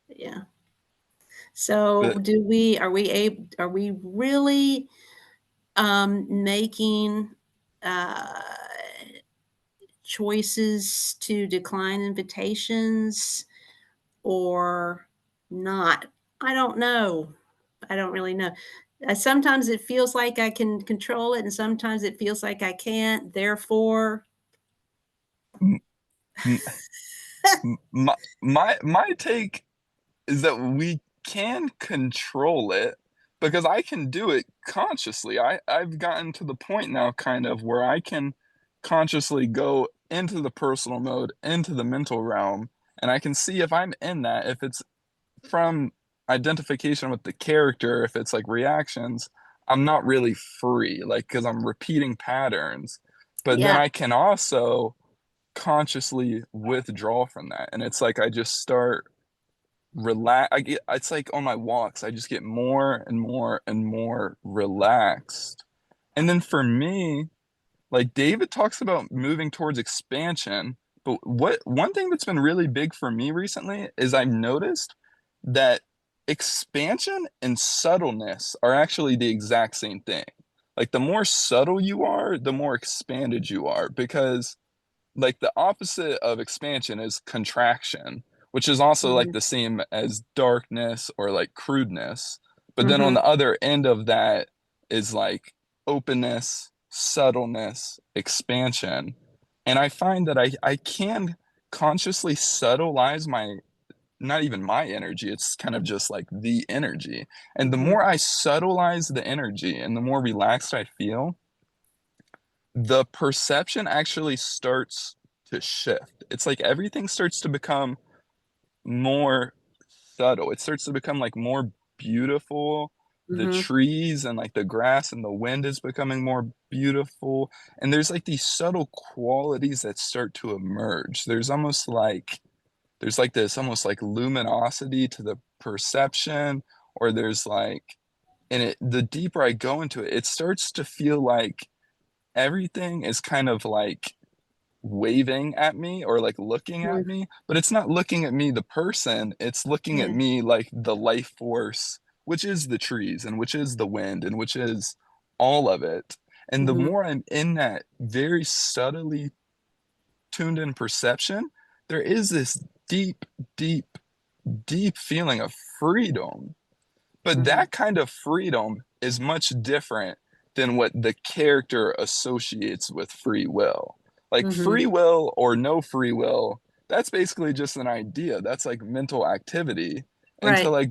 B: yeah. So
A: But
B: are we really making uh, choices to decline invitations or not? I don't know. I don't really know. Sometimes it feels like I can control it, and sometimes it feels like I can't. Therefore,
A: m- m- my take is that we can control it because I can do it consciously. I've gotten to the point now kind of where I can consciously go into the personal mode, into the mental realm, and I can see if I'm in that, if it's from identification with the character, if it's like reactions, I'm not really free, like because I'm repeating patterns. But then
B: yeah.
A: I can also consciously withdraw from that. And it's like I just start relax. It's like on my walks, I just get more and more and more relaxed. And then for me, like David talks about moving towards expansion, but what one thing that's been really big for me recently is I've noticed that expansion and subtleness are actually the exact same thing. Like the more subtle you are, the more expanded you are because like the opposite of expansion is contraction, which is also like
B: Mhm,
A: the same as darkness or like crudeness. But then on
B: mhm,
A: the other end of that is like openness, subtleness, expansion. And I find that I can consciously subtleize my, not even my energy, it's kind of just like the energy. And the
B: mhm,
A: more I subtleize the energy and the more relaxed I feel, the perception actually starts to shift. It's like everything starts to become more subtle. It starts to become like more beautiful. The
B: mhm,
A: trees and like the grass and the wind is becoming more beautiful. And there's like these subtle qualities that start to emerge. There's like this almost like luminosity to the perception, or there's like, and it the deeper I go into it, it starts to feel like everything is kind of like waving at me or like looking at
B: mhm.
A: me, but it's not looking at me, the person, it's looking at
B: Yeah.
A: me like the life force, which is the trees and which is the wind and which is all of it. And the
B: Mhm,
A: more I'm in that very subtly tuned in perception, there is this deep, deep, deep feeling of freedom, but
B: mhm,
A: that kind of freedom is much different than what the character associates with free will. Like
B: mhm.
A: free will or no free will, that's basically just an idea. That's like mental activity. And to
B: Right.
A: like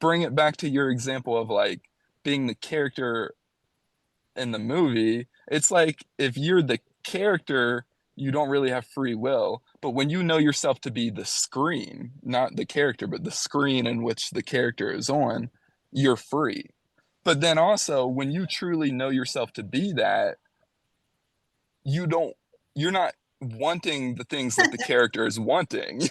A: bring it back to your example of like being the character in the movie, it's like if you're the character, you don't really have free will. But when you know yourself to be the screen, not the character, but the screen in which the character is on, you're free. But then also, when you truly know yourself to be that, you don't, you're not wanting the things that the character is wanting.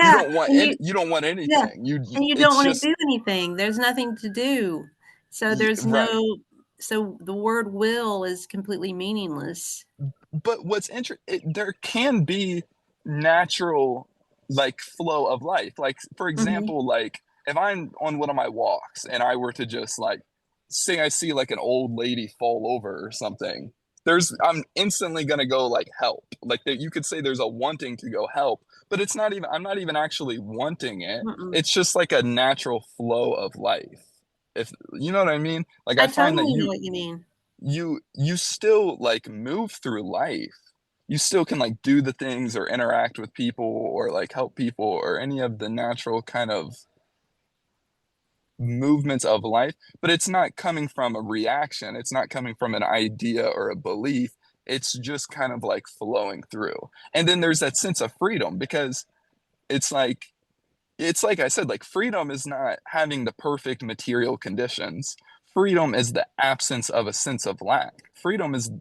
A: You
B: Yeah,
A: don't want
B: and
A: any, you don't want
B: yeah,
A: anything.
B: and you don't
A: It's
B: wanna
A: just,
B: do anything, there's nothing to do. So there's
A: right.
B: no so the word will is completely meaningless.
A: But what's interesting, there can be natural like flow of life. Like for
B: Mhm,
A: example, like if I'm on one of my walks and I were to just like say I see like an old lady fall over or something, I'm instantly gonna go like help. Like that you could say there's a wanting to go help, but it's not even I'm not even actually wanting it.
B: mm-mm.
A: It's just like a natural flow of life. If you know what I mean? Like
B: I
A: I find that
B: totally know what you mean.
A: you still like move through life. You still can like do the things or interact with people or like help people or any of the natural kind of movements of life, but it's not coming from a reaction. It's not coming from an idea or a belief. It's just kind of like flowing through. And then there's that sense of freedom because it's like it's like I said, like freedom is not having the perfect material conditions. Freedom is the absence of a sense of lack. Freedom is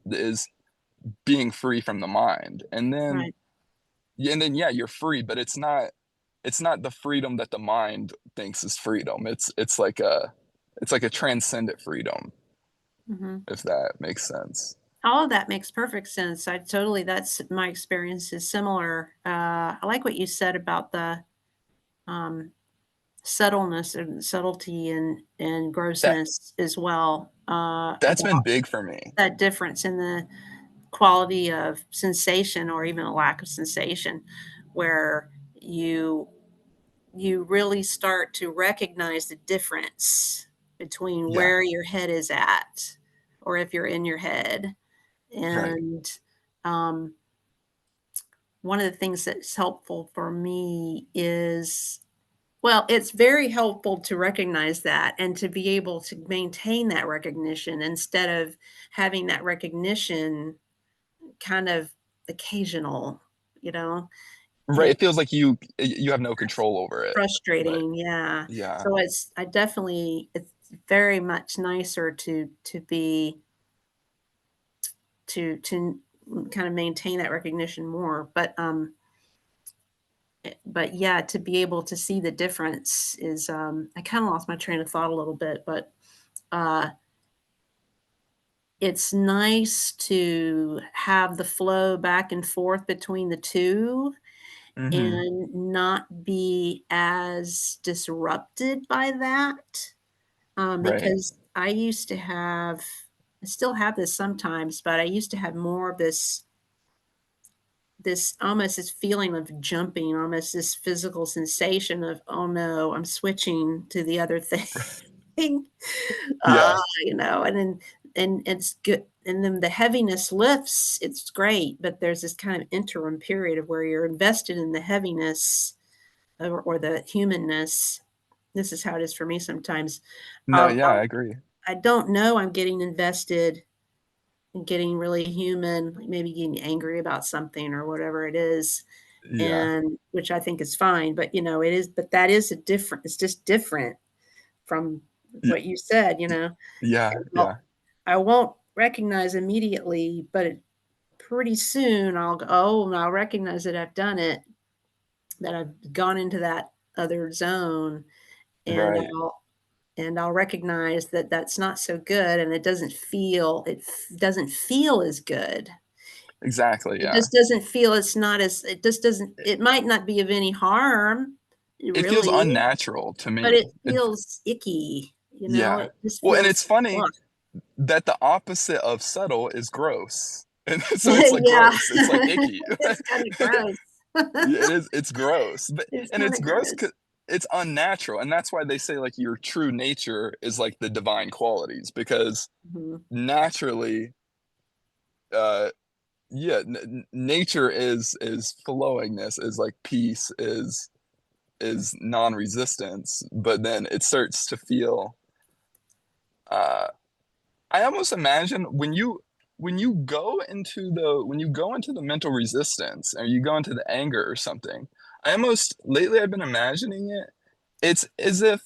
A: being free from the mind.
B: Right.
A: And then yeah, you're free, but it's not the freedom that the mind thinks is freedom. It's like a transcendent freedom,
B: Mhm.
A: if that makes sense.
B: All of that makes perfect sense. I totally that's my experience is similar. I like what you said about the, um, subtleness and subtlety and
A: That
B: grossness as well,
A: that's been
B: about
A: big for me.
B: that difference in the quality of sensation or even a lack of sensation, where you you really start to recognize the difference between
A: Yeah,
B: where your head is at, or if you're in your head.
A: right.
B: And, um, one of the things that's helpful for me is well, it's very helpful to recognize that and to be able to maintain that recognition instead of having that recognition kind of occasional, you know?
A: Right.
B: It
A: It feels like you have no control over it. Like,
B: frustrating, yeah.
A: yeah.
B: So I definitely it's very much nicer to be to kind of maintain that recognition more, but yeah, to be able to see the difference is, I kinda lost my train of thought a little bit, but, uh, it's nice to have the flow back and forth between the 2
A: Hmm.
B: and not be as disrupted by that,
A: Right.
B: because I used to have I still have this sometimes, but I used to have more of this almost this feeling of jumping, almost this physical sensation of, "Oh, no, I'm switching to the other thing."
A: Yeah.
B: And then and it's good and then the heaviness lifts, it's great, but there's this kind of interim period of where you're invested in the heaviness or the humanness. This is how it is for me sometimes.
A: No,
B: I'll
A: yeah, I
B: I'll
A: agree.
B: I don't know I'm getting invested and getting really human, like maybe getting angry about something or whatever it is,
A: Yeah.
B: and which I think is fine, but, it is but that is a different it's just different from
A: Y-
B: what you said,
A: Yeah.
B: and
A: Yeah.
B: I won't recognize immediately, but pretty soon I'll go, "Oh, and I'll recognize that I've done it, that I've gone into that other zone, and
A: Right.
B: I'll recognize that that's not so good, and it doesn't feel as good.
A: Exactly.
B: It
A: Yeah.
B: just doesn't feel it's not as it just doesn't
A: It,
B: it might not be of any harm,
A: it feels
B: really,
A: unnatural to
B: but it
A: me.
B: feels icky,
A: Yeah.
B: it just
A: Well, and it's
B: feels
A: funny
B: ugh.
A: that the opposite of subtle is gross. And so it's like
B: Yeah.
A: gross. It's like icky.
B: It's kinda gross.
A: Yeah, it is. It's gross, but
B: It's
A: and
B: kinda
A: it's gross
B: gross.
A: because it's unnatural, and that's why they say like your true nature is like the divine qualities because
B: Mhm.
A: naturally, uh, yeah, nature is flowingness, is like peace, is non-resistance, but then it starts to feel. Uh, I almost imagine when you when you go into the mental resistance or you go into the anger or something, I almost lately I've been imagining it. It's as if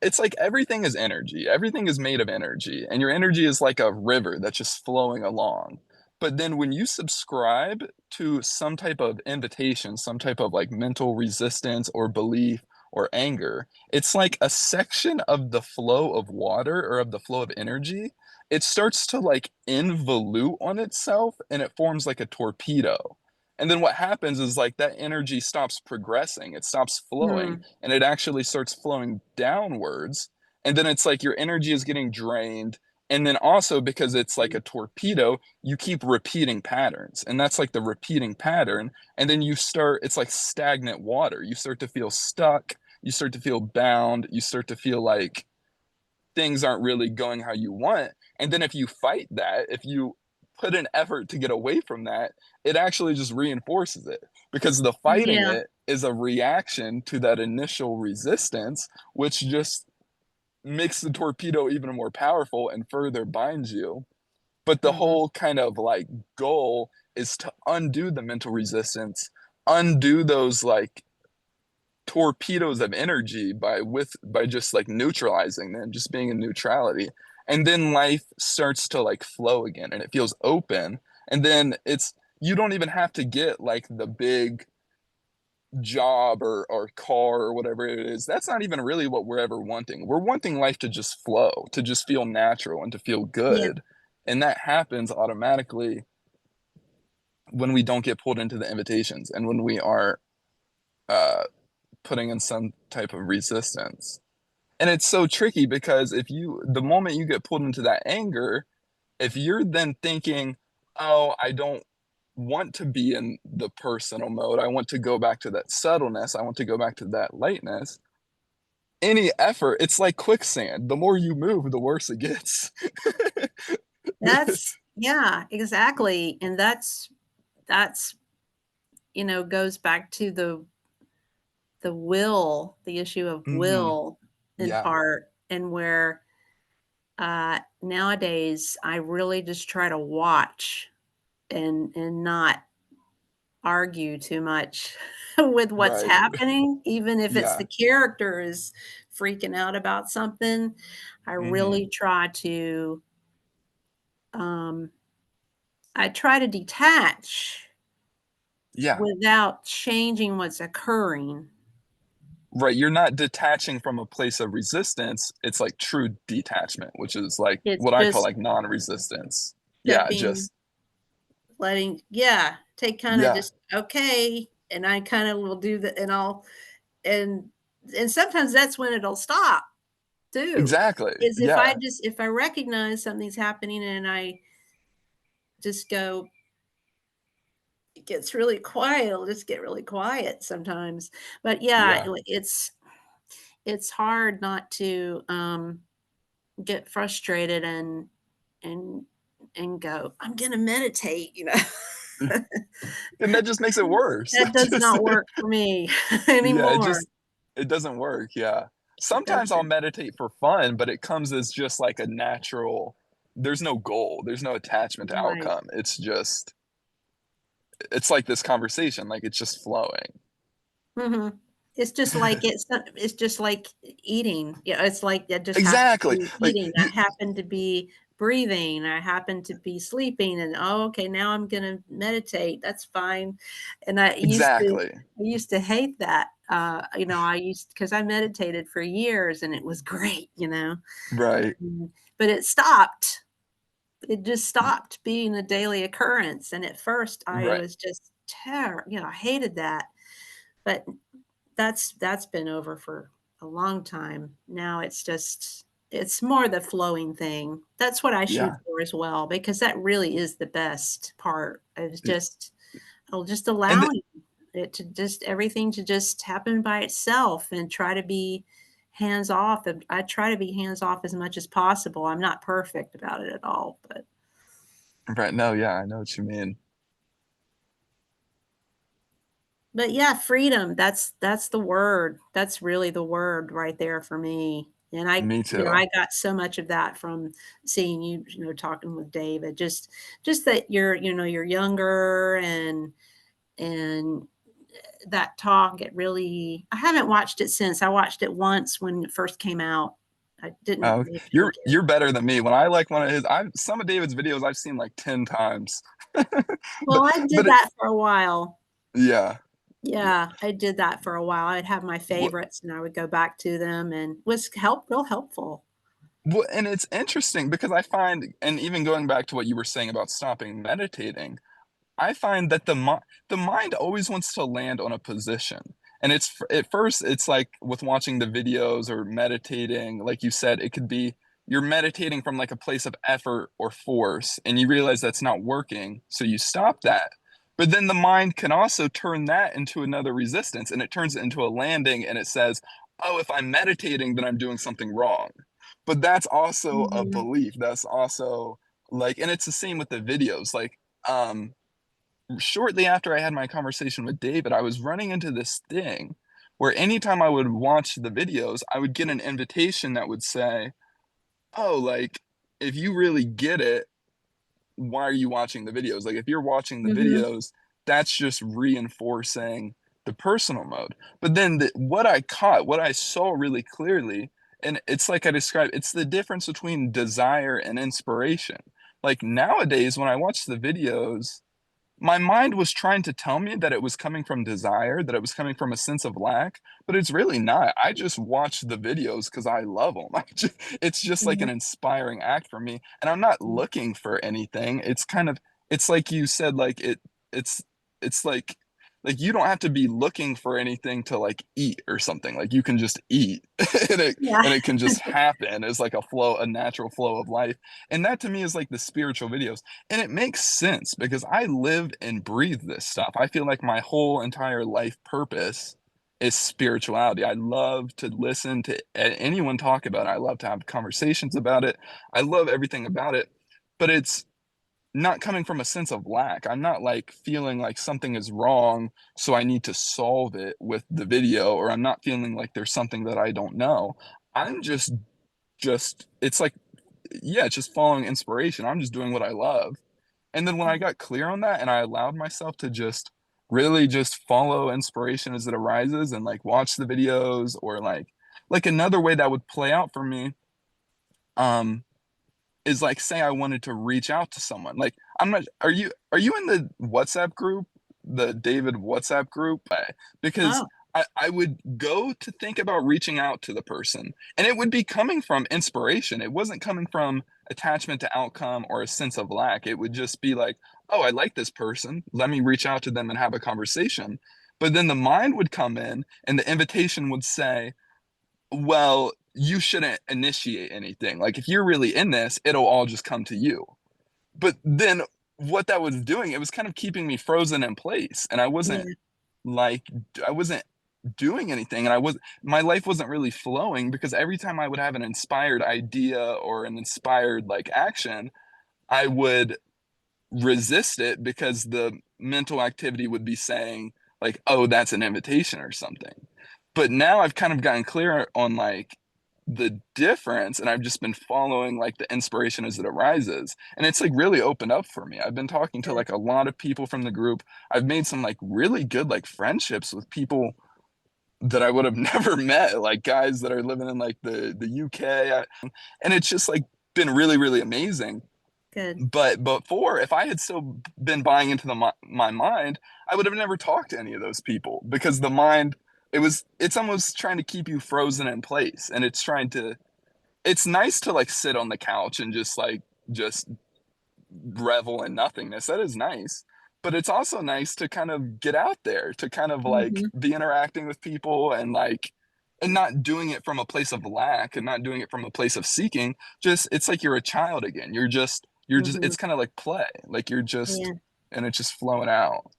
A: it's like everything is energy. Everything is made of energy, and your energy is like a river that's just flowing along. But then when you subscribe to some type of invitation, some type of like mental resistance or belief or anger, it's like a section of the flow of water or of the flow of energy. It starts to like involute on itself and it forms like a torpedo. And then what happens is like that energy stops progressing, it stops flowing,
B: Mm,
A: and it actually starts flowing downwards. And then it's like your energy is getting drained. And then also because it's like a torpedo, you keep repeating patterns. And that's like the repeating pattern. And then it's like stagnant water. You start to feel stuck. You start to feel bound. You start to feel like things aren't really going how you want. And then if you fight that, if you put an effort to get away from that, it actually just reinforces it because the fighting
B: yeah.
A: it is a reaction to that initial resistance, which just makes the torpedo even more powerful and further binds you. But the
B: Mhm.
A: whole kind of like goal is to undo the mental resistance, undo those like torpedoes of energy by just like neutralizing them, just being in neutrality. And then life starts to like flow again and it feels open. And then it's you don't even have to get like the big job or car or whatever it is. That's not even really what we're ever wanting. We're wanting life to just flow, to just feel natural and to feel
B: Yeah.
A: good. And that happens automatically when we don't get pulled into the invitations and when we are uh, putting in some type of resistance. And it's so tricky because the moment you get pulled into that anger, if you're then thinking, oh, I don't want to be in the personal mode, I want to go back to that subtleness, I want to go back to that lightness. Any effort, it's like quicksand. The more you move, the worse it gets.
B: That's yeah, exactly, and that's, goes back to the will, the issue of
A: Hmm.
B: will in
A: Yeah,
B: part, and where, nowadays, I really just try to watch and not argue too much with what's
A: right.
B: happening, even if it's the
A: Yeah.
B: character is freaking out about something. I
A: Hmm.
B: really try to, um I try to detach
A: Yeah.
B: without changing what's occurring.
A: Right. You're not detaching from a place of resistance. It's like true detachment, which is like
B: It's
A: what I call
B: just
A: like non-resistance. Yeah,
B: stepping,
A: just
B: letting yeah, take kinda
A: yeah,
B: just, "Okay," and I kinda will do the and I'll and and sometimes that's when it'll stop too,
A: exactly.
B: is
A: Yeah,
B: if I recognize something's happening and I just go, it gets really quiet, it'll just get really quiet sometimes. But yeah,
A: yeah.
B: it's hard not to, get frustrated and and go, "I'm gonna meditate," you know?
A: And that just makes it worse.
B: That
A: That
B: does
A: just
B: not work for me
A: yeah,
B: anymore.
A: it doesn't work. Yeah.
B: It
A: Sometimes I'll
B: doesn't.
A: meditate for fun, but it comes as just like a natural, there's no goal, there's no attachment to
B: Right.
A: outcome. It's like this conversation, like it's just flowing.
B: Mhm. It's just like eating. Yeah, it's like I just happen to
A: Exactly.
B: be
A: Like
B: eating. I
A: you
B: happen to be breathing. I happen to be sleeping, and, "Oh, okay, now I'm gonna meditate. That's fine." And
A: exactly.
B: I used to hate that. I used because I meditated for years, and it was great, you know?
A: Right.
B: But it stopped. It just stopped being a daily occurrence, and at first, I
A: Right.
B: was just I hated that, but that's been over for a long time. Now it's more the flowing thing. That's what I shoot
A: Yeah.
B: for as well, because that really is the best part, is just
A: And
B: allowing it to just everything to just happen by itself and try to be hands off, and I try to be hands off as much as possible. I'm not perfect about it at all,
A: right. No, yeah, I know what you mean.
B: but yeah, freedom, that's the word. That's really the word right there for me. And I
A: Me
B: you know,
A: too.
B: I got so much of that from seeing you, you know, talking with David, just that you're younger and that talk, it really I haven't watched it since. I watched it once when it first came out. I didn't
A: Oh,
B: really feel like it.
A: you're better than me. When I like one of his, I've some of David's videos I've seen like 10 times. But
B: Well, I did
A: but it,
B: that for a while.
A: yeah.
B: Yeah, I did that for a while. I'd have my
A: Well,
B: favorites, and I would go back to them, and was real helpful.
A: well, and it's interesting because I find, and even going back to what you were saying about stopping meditating, I find that the mind always wants to land on a position. And at first it's like with watching the videos or meditating, like you said, it could be you're meditating from like a place of effort or force and you realize that's not working, so you stop that. But then the mind can also turn that into another resistance and it turns it into a landing and it says, "Oh, if I'm meditating, then I'm doing something wrong." But that's also a
B: Mhm,
A: belief. That's also like, and it's the same with the videos. Like shortly after I had my conversation with David, I was running into this thing where anytime I would watch the videos, I would get an invitation that would say, "Oh, like, if you really get it, why are you watching the videos? Like, if you're watching the
B: mhm,
A: videos, that's just reinforcing the personal mode." But then what I caught, what I saw really clearly, and it's like I described, it's the difference between desire and inspiration. Like nowadays, when I watch the videos, my mind was trying to tell me that it was coming from desire, that it was coming from a sense of lack, but it's really not. I just watch the videos because I love them. It's just like an
B: mhm,
A: inspiring act for me, and I'm not
B: mhm.
A: looking for anything. It's kind of, it's like you said, like it's it's like you don't have to be looking for anything to like eat or something. Like you can just eat,
B: Yeah,
A: and it can just happen as like a flow, a natural flow of life. And that to me is like the spiritual videos. And it makes sense because I live and breathe this stuff. I feel like my whole entire life purpose is spirituality. I love to listen to anyone talk about it. I love to have conversations about it. I love everything about it. But it's not coming from a sense of lack. I'm not like feeling like something is wrong, so I need to solve it with the video, or I'm not feeling like there's something that I don't know. I'm just it's like, yeah, it's just following inspiration. I'm just doing what I love. And then when I got clear on that and I allowed myself to just really just follow inspiration as it arises and like watch the videos, or like another way that would play out for me um is like, say I wanted to reach out to someone. Like I'm not, are you in the WhatsApp group, the David WhatsApp group? Because
B: oh,
A: I would go to think about reaching out to the person and it would be coming from inspiration. It wasn't coming from attachment to outcome or a sense of lack. It would just be like, "Oh, I like this person. Let me reach out to them and have a conversation." But then the mind would come in and the invitation would say, "Well, you shouldn't initiate anything. Like, if you're really in this, it'll all just come to you." But then what that was doing, it was kind of keeping me frozen in place. And
B: yeah,
A: like, I wasn't doing anything. And my life wasn't really flowing because every time I would have an inspired idea or an inspired like action, I would resist it because the mental activity would be saying, like, "Oh, that's an invitation or something." But now I've kind of gotten clear on like the difference and I've just been following like the inspiration as it arises. And it's like really opened up for me. I've been talking to
B: good.
A: like a lot of people from the group. I've made some like really good like friendships with people that I would have never met, like guys that are living in like the UK. And it's just like been really, really amazing.
B: Good.
A: But before, if I had still been buying into my mind, I would have never talked to any of those people because the mind, it's almost trying to keep you frozen in place, and it's nice to like sit on the couch and just revel in nothingness. That is nice. But it's also nice to kind of get out there, to kind of like
B: Mhm,
A: be interacting with people and like, and not doing it from a place of lack and not doing it from a place of seeking. Just, it's like you're a child again. You're just,
B: mhm.
A: it's kind of like play. Like you're just,
B: Yeah,
A: and it's just flowing out.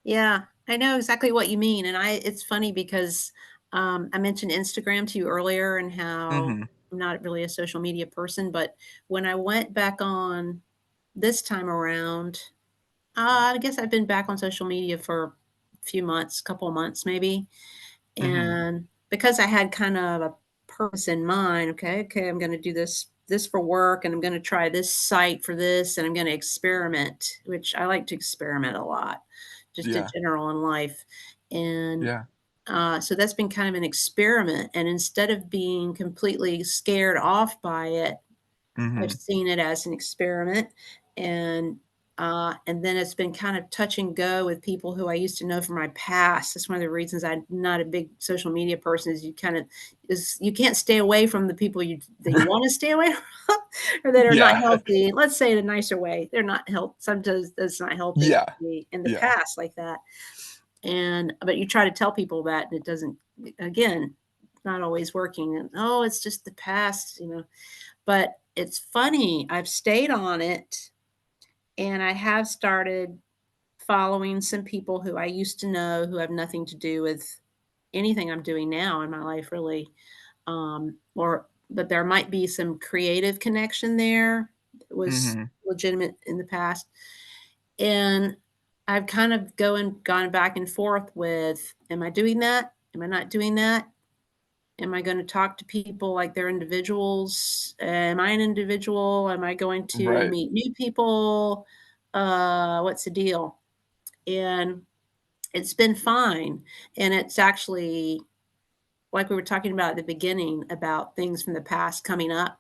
B: yeah, I know exactly what you mean, and I it's funny because, I mentioned Instagram to you earlier and how
A: Hmm.
B: I'm not really a social media person, but when I went back on this time around, I guess I've been back on social media for a few months, couple of months maybe,
A: Hmm.
B: and because I had kind of a purpose in mind. Okay, I'm going to do this for work, and I'm going to try this site for this, and I'm going to experiment, which I like to experiment a lot, just in
A: Yeah.
B: general in life. And
A: Yeah.
B: so that's been kind of an experiment. And instead of being completely scared off by it, I've
A: Hmm.
B: seen it as an experiment, and then it's been kind of touch and go with people who I used to know from my past. That's one of the reasons I'm not a big social media person is you can't stay away from the people that you want to stay away from or that are not
A: Yeah.
B: healthy. Let's say it a nicer way. They're not health. Sometimes that's not healthy
A: Yeah.
B: to be in the
A: Yeah.
B: past like that. But you try to tell people that, and it doesn't. Again, not always working. And oh, it's just the past. But it's funny, I've stayed on it, and I have started following some people who I used to know who have nothing to do with anything I'm doing now in my life really, or but there might be some creative connection there that was
A: Hmm.
B: legitimate in the past, and I've kind of gone back and forth with, am I doing that? Am I not doing that? Am I gonna talk to people like they're individuals? Am I an individual? Am I going to
A: Right.
B: meet new people? What's the deal? And it's been fine. And it's actually like we were talking about at the beginning about things from the past coming up,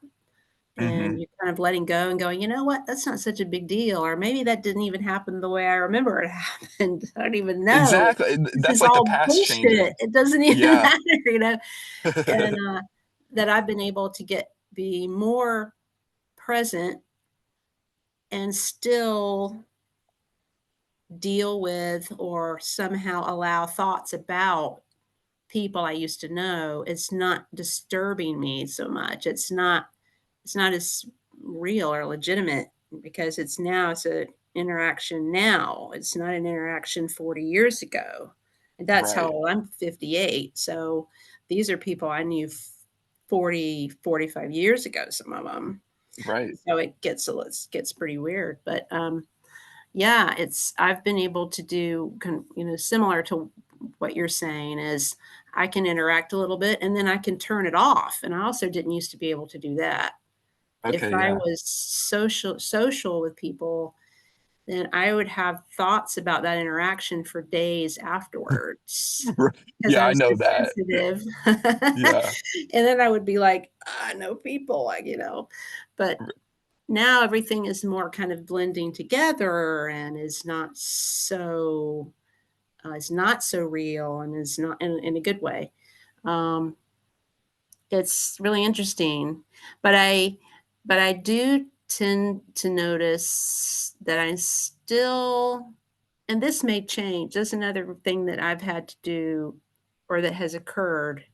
B: and
A: Hmm.
B: you're kind of letting go and going, "You know what? That's not such a big deal," or maybe that didn't even happen the way I remember it happened. I don't even know.
A: Exactly.
B: This
A: That's
B: is
A: like the
B: all
A: past
B: bullshit.
A: changing.
B: It doesn't even
A: Yeah.
B: matter. And, that I've been able to be more present and still deal with or somehow allow thoughts about people I used to know. It's not disturbing me so much. It's not as real or legitimate because it's an interaction now. It's not an interaction 40 years ago. And that's how
A: Right.
B: old I'm 58. So these are people I knew 40, 45 years ago, some of them.
A: Right.
B: So it gets pretty weird. But yeah, I've been able to do similar to what you're saying is I can interact a little bit and then I can turn it off. And I also didn't used to be able to do that. If
A: Okay.
B: I
A: Yeah.
B: was social with people, then I would have thoughts about that interaction for days afterwards
A: Right.
B: because
A: Yeah.
B: I'm
A: I
B: so
A: know that.
B: sensitive.
A: Yeah.
B: And then I would be like, I know people, but now everything is more kind of blending together and is not so real and is not in a good way. Um, it's really interesting, but I do tend to notice that I still, and this may change. That's another thing that I've had to do or that has occurred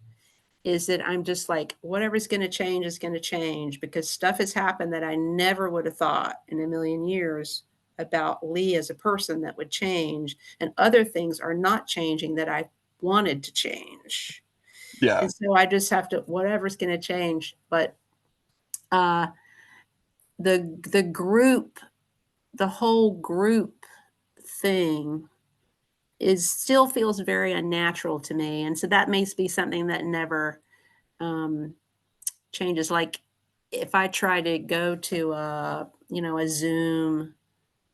B: is that I'm just like, whatever's going to change is going to change because stuff has happened that I never would have thought in a million years about Lee as a person that would change, and other things are not changing that I wanted to change.
A: Yeah.
B: And so I just have to, whatever's going to change. But uh, the group, the whole group thing is still feels very unnatural to me, and so that may be something that never um, changes. Like if I try to go to a Zoom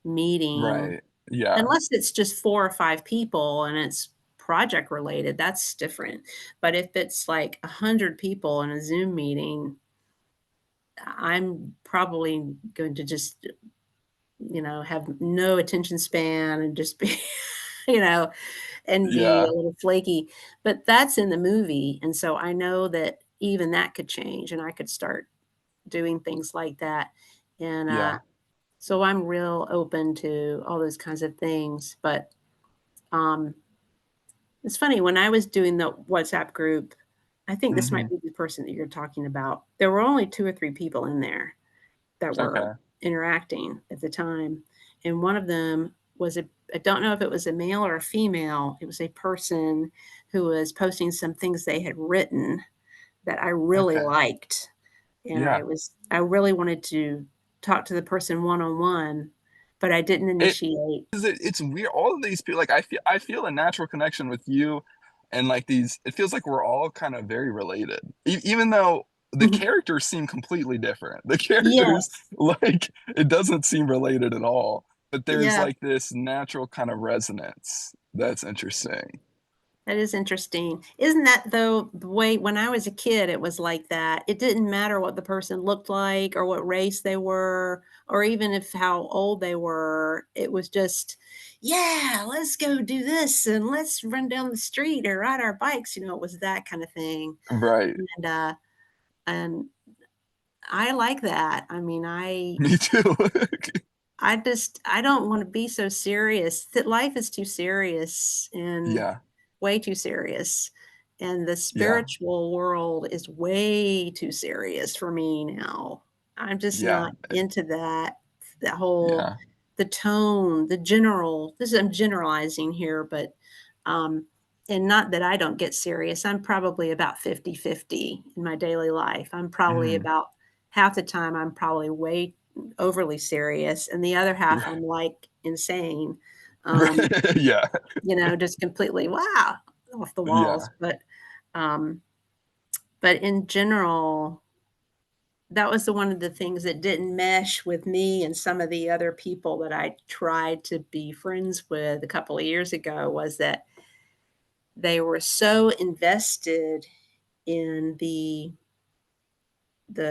B: meeting,
A: Right. Yeah.
B: unless it's just 4 or 5 people and it's project related, that's different. But if it's like 100 people in a Zoom meeting, I'm probably going to just, have no attention span and just be, you know, and be a
A: Yeah.
B: little flaky. But that's in the movie, and so I know that even that could change, and I could start doing things like that. And
A: Yeah.
B: so I'm real open to all those kinds of things. But um, it's funny when I was doing the WhatsApp group. I think this
A: Hmm.
B: might be the person that you're talking about. There were only 2 or 3 people in there that were
A: Okay.
B: interacting at the time, and one of them was I don't know if it was a male or a female. It was a person who was posting some things they had written that I really
A: Okay.
B: liked, and
A: Yeah.
B: I really wanted to talk to the person one on one, but I didn't
A: It
B: initiate.
A: it's weird. All of these people, like I feel a natural connection with you and like these, it feels like we're all kind of very related, even though the
B: Mhm.
A: characters seem completely different. The characters,
B: Yes.
A: like, it doesn't seem related at all, but there's
B: Yeah.
A: like this natural kind of resonance that's interesting.
B: That is interesting. Isn't that though the way when I was a kid, it was like that. It didn't matter what the person looked like or what race they were, or even if how old they were. It was just, yeah, let's go do this and let's run down the street or ride our bikes. It was that kind of thing.
A: Right.
B: And I like that. I mean,
A: Me too.
B: I don't wanna be so serious, that life is too serious and
A: Yeah.
B: way too serious, and the
A: Yeah.
B: spiritual world is way too serious for me now. I'm just
A: Yeah.
B: not into that whole
A: Yeah.
B: the tone, the general this is I'm generalizing here, but, um and not that I don't get serious, I'm probably about 50-50 in my daily life. I'm probably
A: Mhm.
B: about half the time, I'm probably way overly serious, and the other half,
A: Right.
B: I'm, like, insane, um,
A: Right. Yeah.
B: just completely, wow, off the walls,
A: Yeah.
B: um, but in general, that was the one of the things that didn't mesh with me and some of the other people that I tried to be friends with a couple of years ago was that they were so invested in the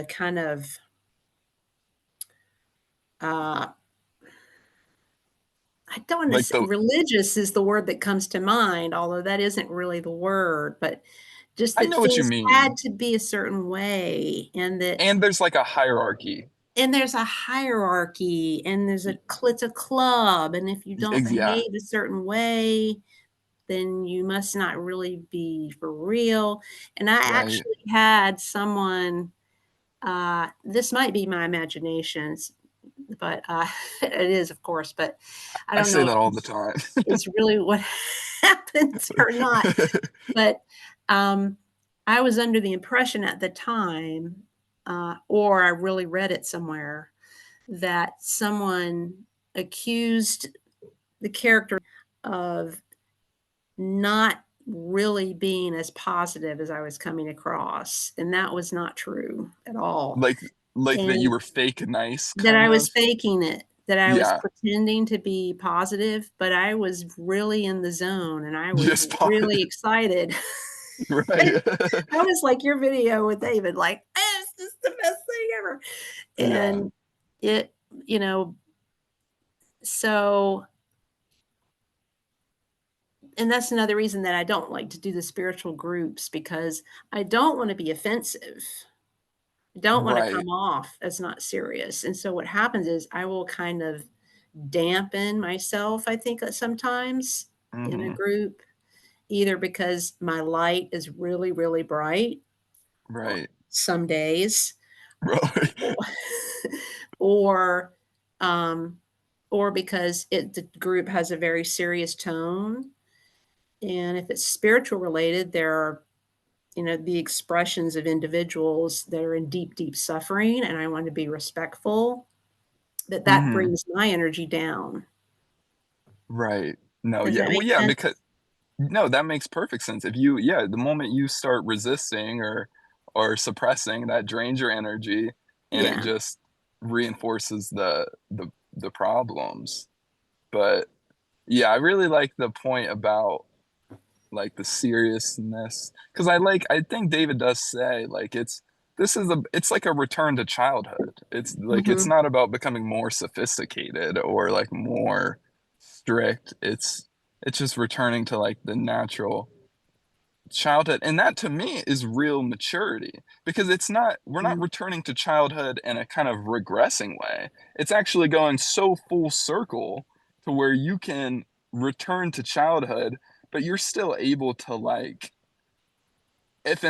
B: kind of, uh I don't wanna
A: Like
B: say
A: the
B: religious is the word that comes to mind, although that isn't really the word, but just
A: I
B: that
A: know what you
B: things had
A: mean.
B: to be a certain way and that
A: And there's like a hierarchy.
B: and there's a hierarchy and there's
A: Y-
B: it's a club, and if you don't
A: Yeah.
B: behave a certain way, then you must not really be for real, and I
A: Right.
B: actually had someone, this might be my imaginations, but, it is, of course, but I
A: I
B: don't
A: say
B: know if
A: that all the
B: this
A: time.
B: is really what happens or not, but, um, I was under the impression at the time, or I really read it somewhere, that someone accused the character of not really being as positive as I was coming across, and that was not true at all,
A: like like that you
B: and
A: were fake nice
B: that
A: kind
B: I
A: of.
B: was faking it, that I was
A: Yeah.
B: pretending to be positive, but I was really in the zone, and I was
A: Just
B: really excited. I
A: right.
B: I was like your video with David, like, "This is the best thing ever,"
A: Yeah.
B: and it you know, so and that's another reason that I don't like to do the spiritual groups because I don't wanna be offensive. I don't wanna
A: Right.
B: come off as not serious, and so what happens is I will kind of dampen myself, I think, sometimes in a
A: Mhm.
B: group, either because my light is really, really bright on
A: Right.
B: some days,
A: Right.
B: or or, um, or because the group has a very serious tone, and if it's spiritual related, there are, the expressions of individuals that are in deep, deep suffering, and I want to be respectful, that
A: Mhm.
B: brings my energy down.
A: Right. No,
B: Does
A: yeah.
B: that
A: Well,
B: make
A: yeah,
B: sense?
A: because no, that makes perfect sense. If you yeah, the moment you start resisting or suppressing, that drains your energy and it
B: Yeah.
A: just reinforces the problems. But yeah, I really like the point about like the seriousness because I think David does say like it's like a return to childhood. It's like it's
B: Mhm.
A: not about becoming more sophisticated or like more strict. It's just returning to like the natural childhood, and that to me is real maturity because it's not we're not
B: Mm.
A: returning to childhood in a kind of regressing way. It's actually going so full circle to where you can return to childhood, but you're still able to like if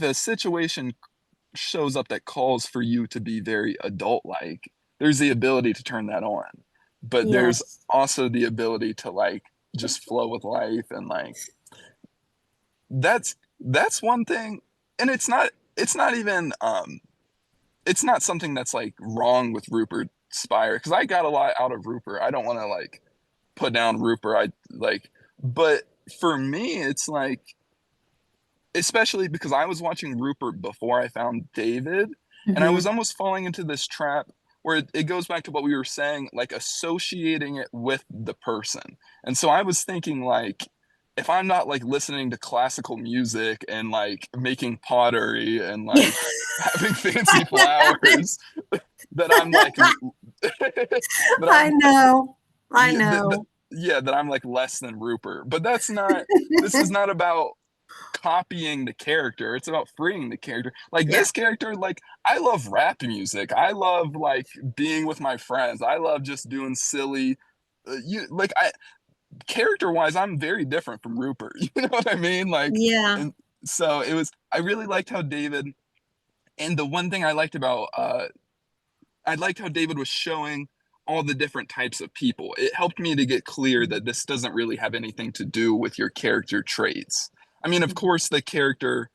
A: a situation shows up that calls for you to be very adult like, there's the ability to turn that on. But there's
B: Yes.
A: also the ability to like just flow with life and like that's one thing, and it's not even it's not something that's like wrong with Rupert Spire because I got a lot out of Rupert. I don't want to like put down Rupert. I like, but for me, it's like especially because I was watching Rupert before I found David, and I was
B: Mhm.
A: almost falling into this trap where it goes back to what we were saying, like associating it with the person. And so I was thinking like if I'm not like listening to classical music and like making pottery and
B: Yeah.
A: like having fancy flowers, that I'm like that
B: I
A: I'm
B: know. I
A: yeah,
B: know.
A: yeah, that I'm like less than Rupert. But that's not, this is not about copying the character. It's about freeing the character. Like
B: Yeah.
A: this character, like I love rap music. I love like being with my friends. I love just doing silly you like I character wise I'm very different from Rupert. You know what I mean? Like
B: Yeah.
A: and so it was I really liked how David and the one thing I liked about I liked how David was showing all the different types of people. It helped me to get clear that this doesn't really have anything to do with your character traits. I mean, of
B: Mhm.
A: course, the character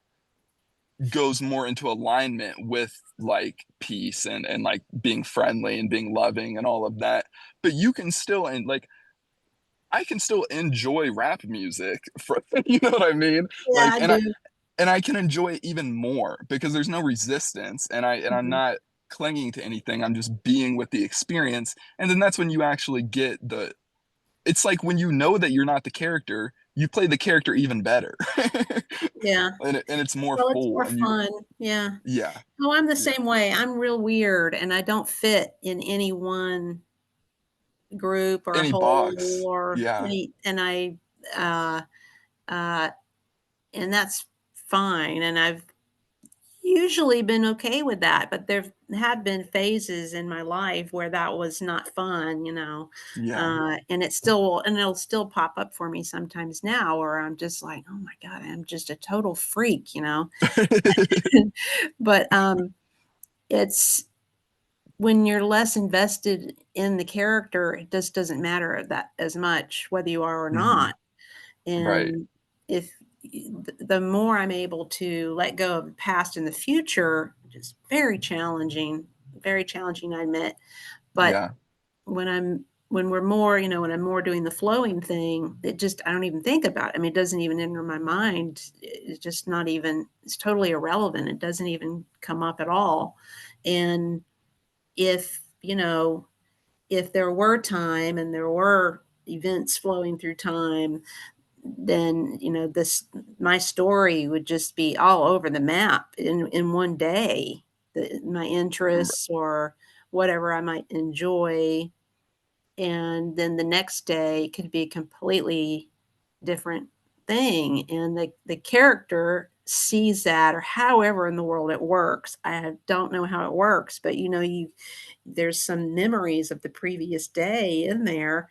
A: goes more into alignment with like peace and like being friendly and being loving and all of that. But you can still and like I can still enjoy rap music for you know what I mean?
B: Yeah,
A: Like
B: I do.
A: and I can enjoy it even more because there's no resistance and I'm
B: Mhm.
A: not clinging to anything. I'm just being with the experience. And then that's when you actually get the it's like when you know that you're not the character, you play the character even better.
B: Yeah.
A: And it's more
B: Well, it's
A: full
B: more
A: and you
B: fun. Yeah.
A: yeah.
B: Oh, I'm the
A: Yeah.
B: same way. I'm real weird, and I don't fit in any one group or
A: Any
B: hole
A: box.
B: or
A: Yeah.
B: any and uh, uh, and that's fine, and I've usually been okay with that, but there have been phases in my life where that was not fun,
A: Yeah.
B: and it'll still pop up for me sometimes now where I'm just like, "Oh my god, I'm just a total freak," you know? But, it's when you're less invested in the character, it just doesn't matter that as much whether you are or
A: Mhm.
B: not.
A: Right.
B: And if the more I'm able to let go of the past and the future, which is very challenging, I admit. But
A: Yeah.
B: when we're more, when I'm more doing the flowing thing, it just I don't even think about it. I mean, it doesn't even enter my mind. It's just not even. It's totally irrelevant. It doesn't even come up at all. And if if there were time and there were events flowing through time, then this my story would just be all over the map in one day. My
A: R-
B: interests or whatever I might enjoy, and then the next day could be a completely different thing, and the character sees that, or however in the world it works. I don't know how it works, but there's some memories of the previous day in there,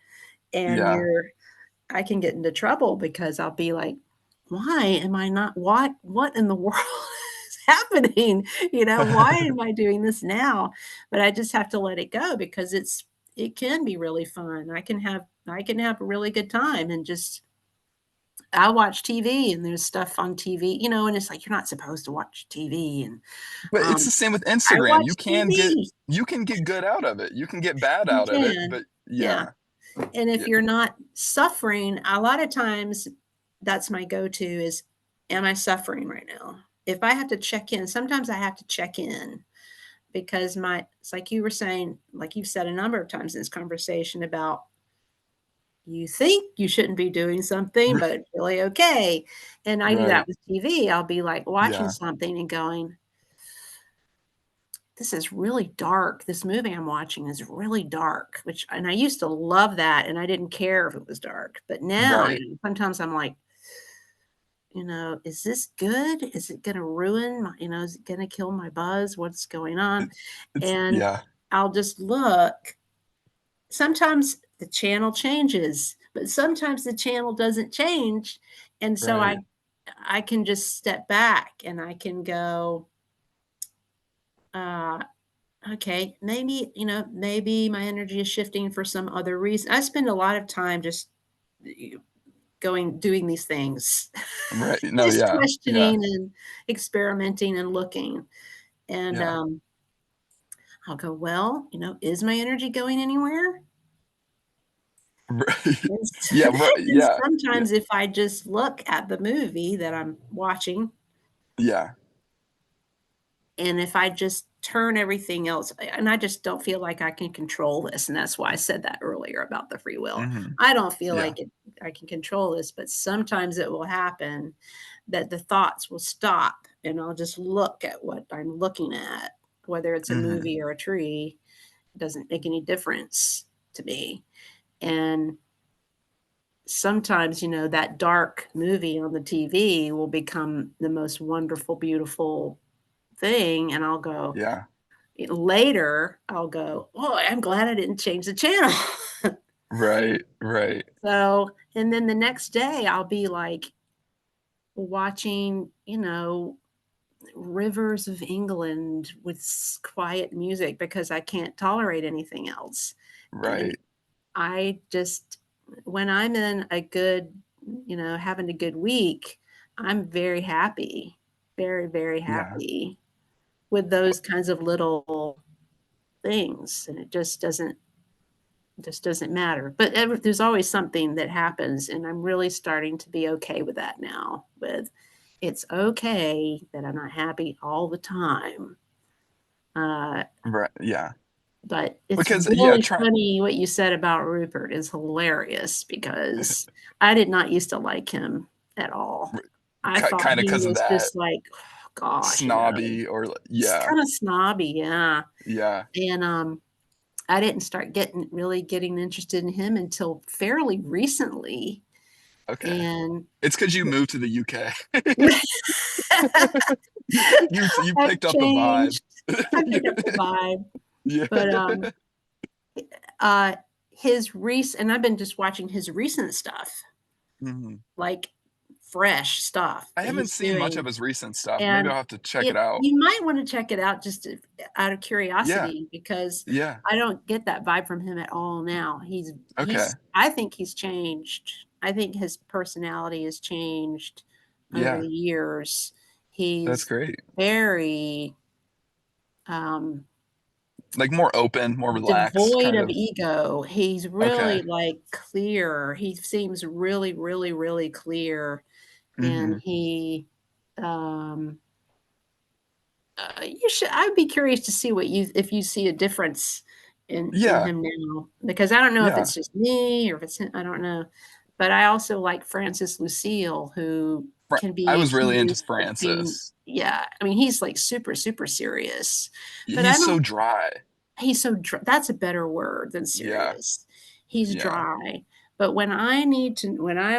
B: and
A: Yeah.
B: I can get into trouble because I'll be like, "Why am I not what in the world is happening?" "Why am I doing this now?" But I just have to let it go because it can be really fun. I can have a really good time and just I watch TV and there's stuff on TV, and it's like you're not supposed to watch TV and,
A: But it's
B: um,
A: the same with
B: I
A: Instagram.
B: watch TV.
A: You can get good out of it. You can get bad
B: You
A: out of it,
B: can.
A: but
B: Yeah.
A: yeah.
B: And if
A: Yeah.
B: you're not suffering, a lot of times that's my go-to is, am I suffering right now? If I have to check in, sometimes I have to check in because it's like you were saying, like you've said a number of times in this conversation about you think you shouldn't be doing something, but it's really okay. And I do
A: Right.
B: that with TV. I'll be like watching
A: Yeah.
B: something and going, this is really dark. This movie I'm watching is really dark, and I used to love that, and I didn't care if it was dark. But now,
A: Right.
B: sometimes I'm like, is this good? Is it gonna ruin is it gonna kill my buzz? What's going on?
A: It, it's
B: And
A: yeah.
B: I'll just look. Sometimes the channel changes, but sometimes the channel doesn't change. And so
A: Right.
B: I can just step back and I can go, uh, okay, maybe my energy is shifting for some other reason. I spend a lot of time just doing these things,
A: Right. No,
B: just
A: yeah. Yeah.
B: questioning and experimenting and looking. And
A: Yeah.
B: I'll go, well, is my energy going anywhere?
A: Right.
B: And
A: Yeah, right.
B: and
A: Yeah. Yeah.
B: sometimes if I just look at the movie that I'm watching,
A: Yeah.
B: and if I just turn everything else, and I just don't feel like I can control this, and that's why I said that earlier about the free will.
A: Hmm.
B: I don't feel
A: Yeah.
B: like I can control this, but sometimes it will happen that the thoughts will stop, and I'll just look at what I'm looking at, whether it's a
A: Hmm.
B: movie or a tree, it doesn't make any difference to me. And sometimes, that dark movie on the TV will become the most wonderful, beautiful thing, and I'll go
A: Yeah.
B: later, I'll go, "Oh, I'm glad I didn't change the channel."
A: Right. Right.
B: So, and then the next day, I'll be, like, watching, rivers of England with quiet music because I can't tolerate anything else. And
A: Right.
B: I just, when I'm in a good, having a good week, I'm very happy, very, very
A: Yeah.
B: happy with those kinds of little things. And it just doesn't matter. But there's always something that happens. And I'm really starting to be okay with that now. With it's okay that I'm not happy all the time. Uh,
A: Right. Yeah.
B: But it's
A: Because yeah,
B: really
A: try
B: funny what you said about Rupert is hilarious because I did not used to like him at all. I thought
A: kind of
B: he
A: because of
B: was
A: that
B: just like, gosh,
A: snobby or
B: just
A: yeah.
B: kinda snobby, yeah.
A: Yeah.
B: And, I didn't start getting interested in him until fairly recently,
A: Okay.
B: and
A: It's because you moved to the UK. You
B: I've
A: picked up the vibe.
B: changed. I picked up the vibe,
A: Yeah.
B: but, uh, and I've been just watching his recent stuff,
A: Mhm.
B: like, fresh stuff
A: I
B: that
A: haven't
B: he's
A: seen much of
B: doing,
A: his recent stuff. Maybe
B: and
A: I'll have to check it out.
B: you might wanna check it out just out of
A: Yeah.
B: curiosity because
A: Yeah.
B: I don't get that vibe from him at all now.
A: Okay.
B: I think he's changed. I think his personality has changed over
A: Yeah.
B: the years.
A: That's
B: He's
A: great.
B: very, um,
A: Like more open, more relaxed,
B: devoid
A: kind
B: of
A: of.
B: ego. He's really,
A: Okay.
B: like, clear. He seems really, really, really clear, and
A: Mhm.
B: um you should I'd be curious to see if you see a difference in
A: Yeah.
B: him now, because I don't know if
A: Yeah.
B: it's just me or if it's him, I don't know. But I also like Francis Lucille, who can
A: I
B: be
A: was really into
B: accused of being,
A: Francis.
B: yeah, I mean, he's, like, super, super serious, but I
A: He's so
B: don't
A: dry.
B: he's so that's a better word than
A: Yeah.
B: serious. He's
A: Yeah.
B: dry, but when I'm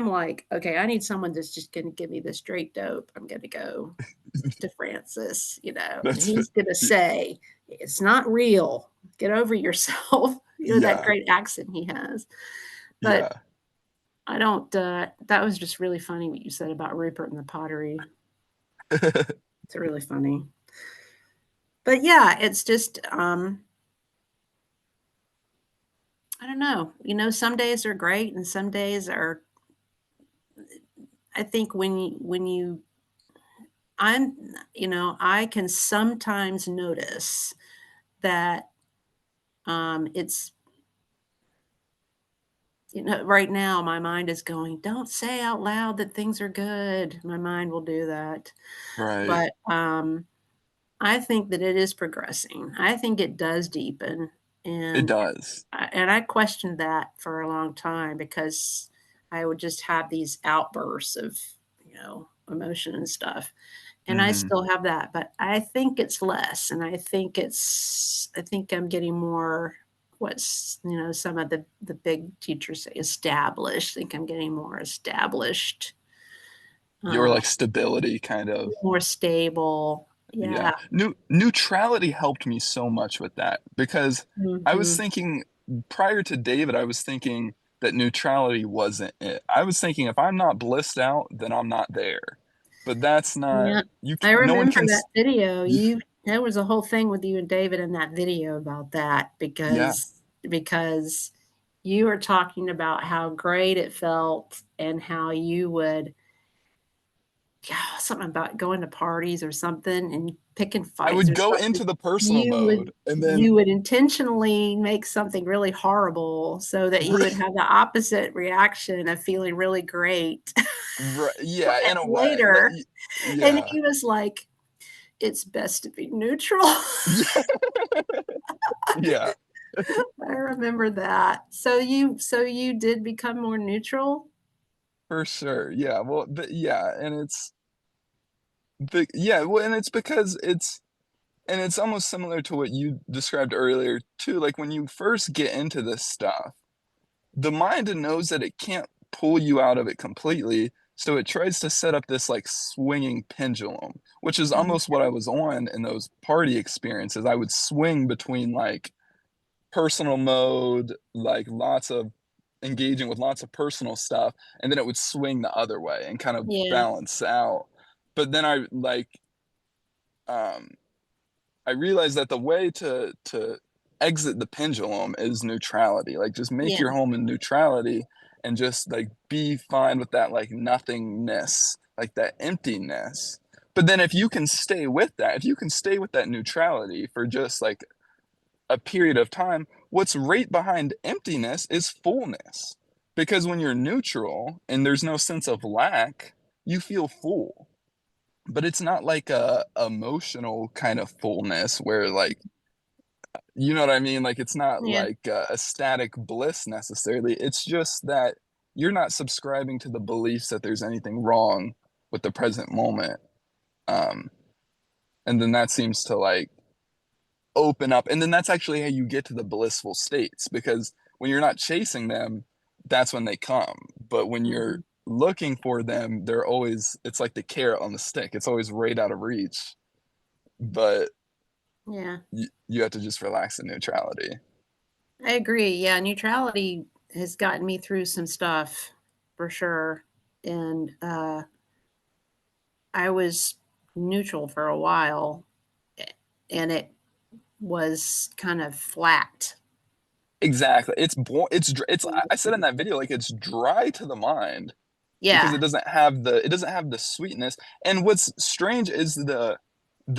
B: like, "Okay, I need someone that's just gonna give me the straight dope," I'm gonna go to Francis, and
A: That's
B: he's gonna say, "It's not real. Get over yourself." That
A: yeah.
B: great accent he has. But
A: Yeah.
B: I don't, that was just really funny what you said about Rupert and the pottery. It's really funny. But yeah, it's just, I don't know. Some days are great and some days are, I think I'm, I can sometimes notice that, it's right now my mind is going, "Don't say out loud that things are good." My mind will do that.
A: Right.
B: But, I think that it is progressing. I think it does deepen,
A: It
B: and
A: does.
B: I questioned that for a long time because I would just have these outbursts of, emotion and stuff, and I
A: Mhm.
B: still have that, but I think it's less, and I think I'm getting more some of the big teachers say established. I think I'm getting more established,
A: Your,
B: uh,
A: like, stability kind of.
B: more stable.
A: Yeah.
B: Yeah.
A: Neutrality helped me so much with that because I was
B: Mhm.
A: thinking prior to David, I was thinking that neutrality wasn't it. I was thinking if I'm not blissed out, then I'm not there. But that's not
B: Yeah.
A: you
B: I
A: c no one
B: remember
A: can
B: that
A: s
B: video.
A: y
B: There was a whole thing with you and David in that video about that
A: yeah.
B: because you were talking about how great it felt and how you would yeah, something about going to parties or something and picking
A: I
B: fights
A: would
B: or
A: go
B: something,
A: into the personal
B: you would
A: mode and then
B: you would intentionally make something really horrible so that you would have the opposite reaction of feeling really great
A: yeah, in a way. Like
B: later. And
A: yeah.
B: he was like, "It's best to be neutral."
A: Yeah. Yeah,
B: I remember that. So you did become more neutral?
A: for sure. Yeah. Well, yeah, and yeah, well, and it's because it's almost similar to what you described earlier too. Like when you first get into this stuff, the mind knows that it can't pull you out of it completely, so it tries to set up this like swinging pendulum, which is
B: Mhm.
A: almost what I was on in those party experiences. I would swing between like personal mode, like lots of engaging with lots of personal stuff, and then it would swing the other way and kind of
B: Yeah,
A: balance out. But then um I realized that the way to exit the pendulum is neutrality. Like just make
B: yeah,
A: your home in neutrality and just like be fine with that like nothingness, like that emptiness. But then if you can stay with that, if you can stay with that neutrality for just like a period of time, what's right behind emptiness is fullness. Because when you're neutral and there's no sense of lack, you feel full. But it's not like a emotional kind of fullness where like you know what I mean? Like it's not
B: yeah.
A: like a static bliss necessarily. It's just that you're not subscribing to the beliefs that there's anything wrong with the present moment. Um, and then that seems to like open up. And then that's actually how you get to the blissful states because when you're not chasing them, that's when they come. But when you're
B: Mhm.
A: looking for them, they're always, it's like the carrot on the stick. It's always right out of reach. But
B: Yeah,
A: you have to just relax in neutrality.
B: I agree. Yeah, neutrality has gotten me through some stuff for sure. And I was neutral for a while, and it was kind of flat.
A: Exactly. It's I said in that video like it's dry to the mind because
B: Yeah.
A: it doesn't have the sweetness. And what's strange is the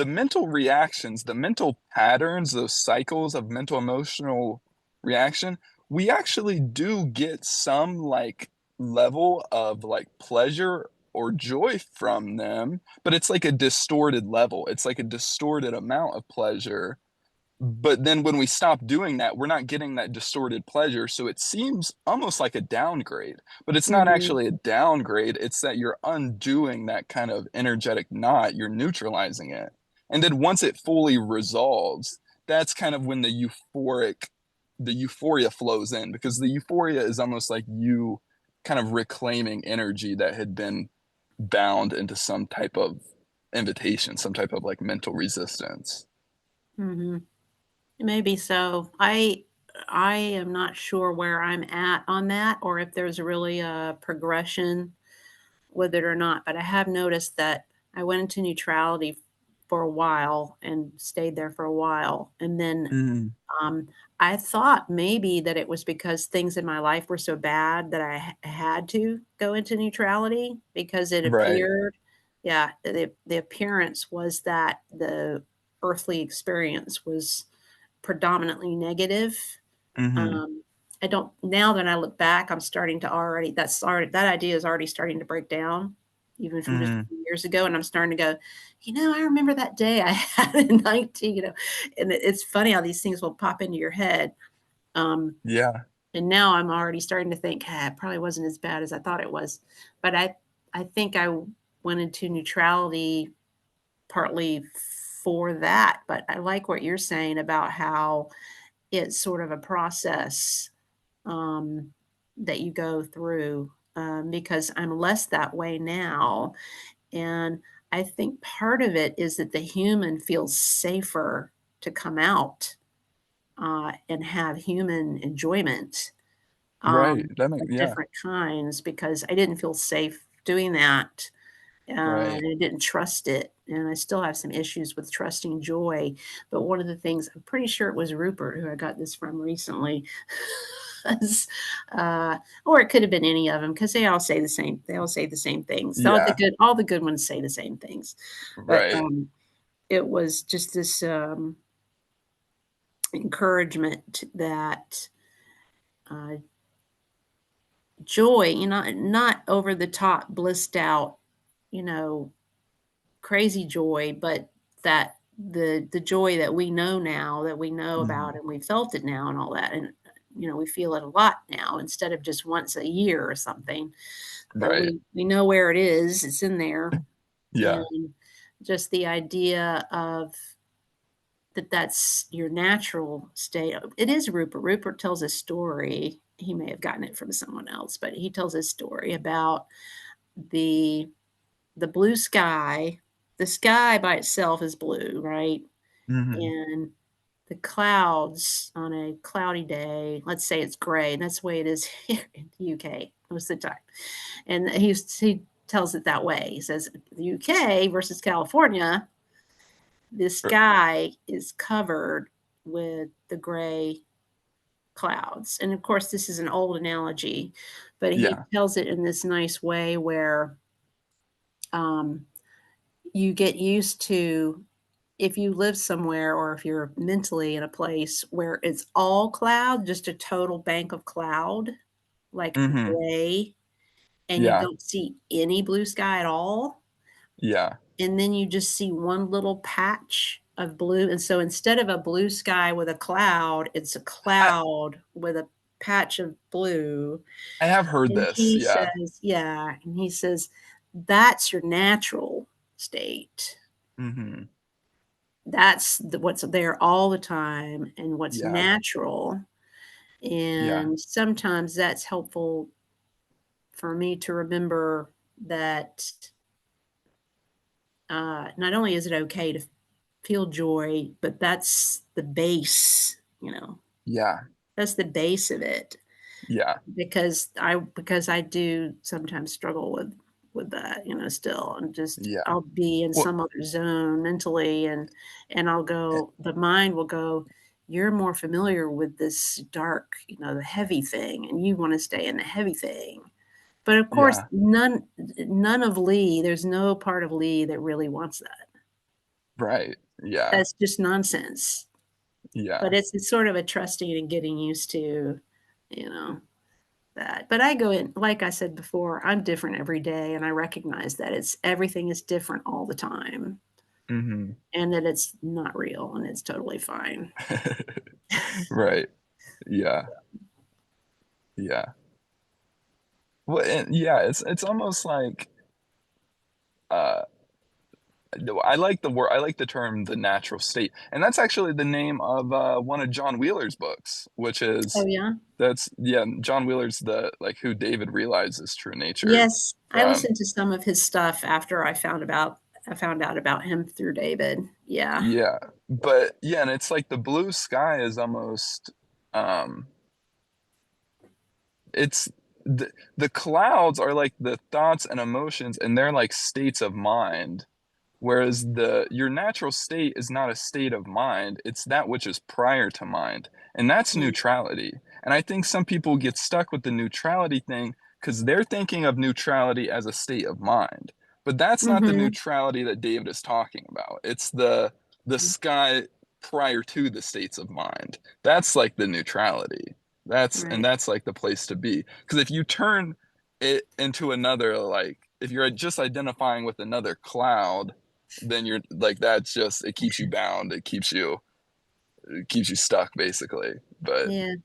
A: mental reactions, the mental patterns, those cycles of mental emotional reaction, we actually do get some like level of like pleasure or joy from them, but it's like a distorted level. It's like a distorted amount of pleasure, but then when we stop doing that, we're not getting that distorted pleasure. So it seems almost like a downgrade, but it's not
B: Mhm.
A: actually a downgrade. It's that you're undoing that kind of energetic knot, you're neutralizing it. And then once it fully resolves, that's kind of when the euphoria flows in because the euphoria is almost like you kind of reclaiming energy that had been bound into some type of invitation, some type of like mental resistance.
B: Mhm. Maybe so. I am not sure where I'm at on that or if there's really a progression with it or not, but I have noticed that I went into neutrality for a while and stayed there for a while, and then,
A: Mhm.
B: um, I thought maybe that it was because things in my life were so bad that I had to go into neutrality because it
A: Right.
B: appeared yeah, the appearance was that the earthly experience was predominantly negative.
A: Mhm.
B: Um, I don't now that I look back, I'm starting to already that idea is already starting to break down even from just a
A: Mhm.
B: few years ago, and I'm starting to go, I remember that day I had in 19, and it's funny how these things will pop into your head. Um,
A: Yeah.
B: and now I'm already starting to think, it probably wasn't as bad as I thought it was. But I think I went into neutrality partly for that. But I like what you're saying about how it's sort of a process, um, that you go through, because I'm less that way now, and I think part of it is that the human feels safer to come out, and have human enjoyment,
A: Right. That makes
B: of
A: yeah.
B: different kinds because I didn't feel safe doing that,
A: Right.
B: and I didn't trust it, and I still have some issues with trusting joy, but one of the things I'm pretty sure it was Rupert who I got this from recently. was, or it could have been any of them because they all say the same things.
A: Yeah.
B: All the good ones say the same things. But,
A: Right.
B: it was just this, encouragement that, uh, joy, not over the top, blissed out, you know, crazy joy, but that the joy that we know now, that we know about,
A: Mhm.
B: and we felt it now and all that, and, we feel it a lot now instead of just once a year or something, that
A: Right.
B: we know where it is, it's in there,
A: Yeah.
B: and just the idea of that's your natural state. It is Rupert. Rupert tells a story. He may have gotten it from someone else, but he tells a story about the the blue sky. The sky by itself is blue, right?
A: Mhm.
B: And the clouds on a cloudy day, let's say it's gray, and that's the way it is here in the UK most of the time. And he tells it that way. He says the UK versus California, the
A: Er,
B: sky is covered with the gray clouds. And of course, this is an old analogy, but he
A: yeah.
B: tells it in this nice way where um, you get used to if you live somewhere or if you're mentally in a place where it's all cloud, just a total bank of cloud, like
A: Mhm.
B: gray, and you
A: Yeah.
B: don't see any blue sky at all,
A: Yeah.
B: and then you just see one little patch of blue, and so instead of a blue sky with a cloud, it's a
A: I
B: cloud with a patch of blue,
A: I have heard
B: and
A: this.
B: he
A: Yeah.
B: says yeah, and he says, "That's your natural state.
A: Mhm.
B: That's what's there all the time and what's
A: Yeah.
B: natural,"
A: Yeah.
B: and sometimes that's helpful for me to remember that, not only is it okay to feel joy, but that's the base,
A: Yeah.
B: that's the base of it
A: Yeah.
B: because I do sometimes struggle with that, still, and just
A: Yeah.
B: I'll be in
A: Well,
B: some other zone mentally and I'll
A: eh,
B: go the mind will go, "You're more familiar with this dark, the heavy thing, and you wanna stay in the heavy thing." But of course,
A: yeah.
B: none of Lee there's no part of Lee that really wants that.
A: Right. Yeah.
B: That's just nonsense. But
A: Yeah.
B: it's sort of a trusting and getting used to, you know, that. But I go in like I said before, I'm different every day, and I recognize that it's everything is different all the time,
A: Mhm.
B: and that it's not real, and it's totally fine.
A: Right. Yeah. Yeah. Well, and yeah, it's almost like, uh no, I like the word I like the term "the natural state," and that's actually the name of, one of John Wheeler's books, which
B: Oh,
A: is
B: yeah?
A: that's yeah, John Wheeler's the like, Who David Realizes True Nature
B: Yes, I
A: from
B: listened to some of his stuff after I found out about him through David. Yeah.
A: yeah, but yeah, and it's like the blue sky is almost, um it's the clouds are like the thoughts and emotions, and they're like states of mind. Whereas the your natural state is not a state of mind, it's that which is prior to mind, and that's
B: Right.
A: neutrality. And I think some people get stuck with the neutrality thing because 'cause they're thinking of neutrality as a state of mind. But that's not the
B: Mhm.
A: neutrality that David is talking about. It's the sky prior to the states of mind. That's like the neutrality.
B: Right.
A: That's like the place to be. Because if you turn it into another, like, if you're just identifying with another cloud, then you're like that's just it keeps you bound. It keeps you stuck basically. But
B: Yeah,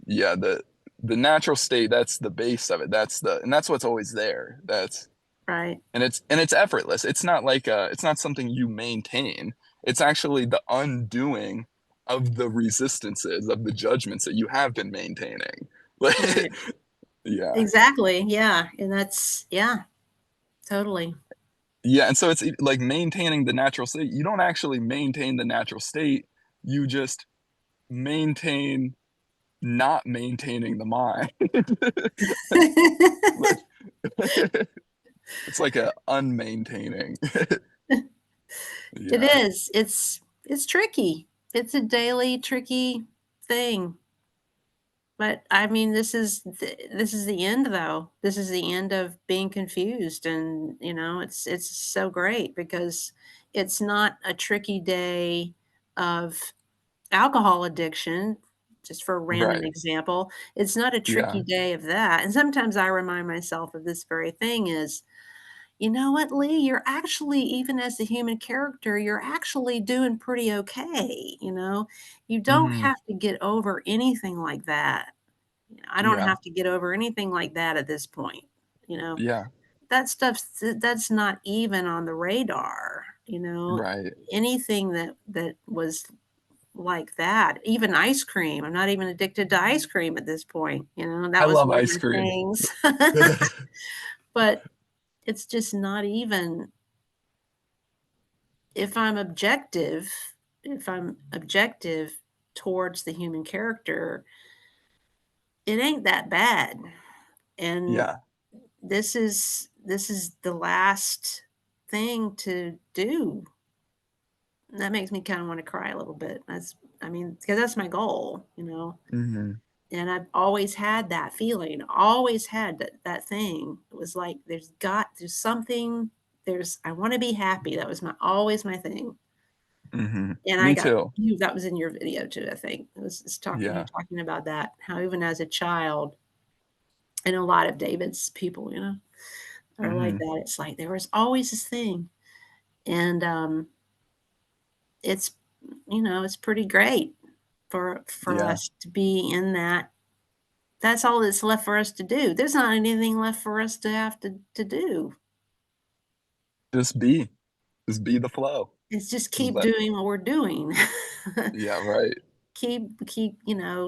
A: yeah, the natural state, that's the base of it. That's what's always there. That's
B: right.
A: and it's effortless. It's not like it's not something you maintain. It's actually the undoing of the resistances of the judgments that you have been maintaining. Like
B: Right.
A: yeah.
B: Exactly, yeah, and that's yeah, totally.
A: Yeah, and so it's like maintaining the natural state. You don't actually maintain the natural state. You just maintain not maintaining the mind. Like it's like a unmaintaining.
B: It
A: Yeah.
B: is, it's tricky. It's a daily tricky thing. But, I mean, this is the end, though. This is the end of being confused, and, it's so great because it's not a tricky day of alcohol addiction, just for a random
A: Right.
B: example. It's not a tricky
A: Yeah.
B: day of that, and sometimes I remind myself of this very thing is, "You know what, Lee? You're actually even as the human character, you're actually doing pretty okay," you know? You don't
A: Hmm.
B: have to get over anything like that. I don't
A: Yeah.
B: have to get over anything like that at this point, you know?
A: Yeah.
B: That's not even on the radar, you know?
A: Right.
B: Anything that was like that, even ice cream, I'm not even addicted to ice cream at this point,
A: I
B: that was
A: love
B: one of
A: ice
B: my
A: cream.
B: things. But it's just not even if I'm objective if I'm objective towards the human character, it ain't that bad, and
A: Yeah.
B: this is the last thing to do. That makes me kinda wanna cry a little bit. Because that's my goal,
A: Hmm.
B: and I've always had that feeling, always had that thing. It was like, there's something, I wanna be happy. That was always my thing,
A: Hmm.
B: and I
A: Me
B: got
A: too.
B: that was in your video too, I think. It was it's talking you
A: Yeah.
B: talking about that, how even as a child, and a lot of David's people, are like
A: Hmm.
B: that. It's like there was always this thing, and, it's it's pretty great for
A: Yeah.
B: us to be in that. That's all that's left for us to do. There's not anything left for us to have to do.
A: Just be. Just be the flow.
B: It's just
A: Just
B: keep
A: let.
B: doing what we're doing.
A: Yeah. Right.
B: Keep,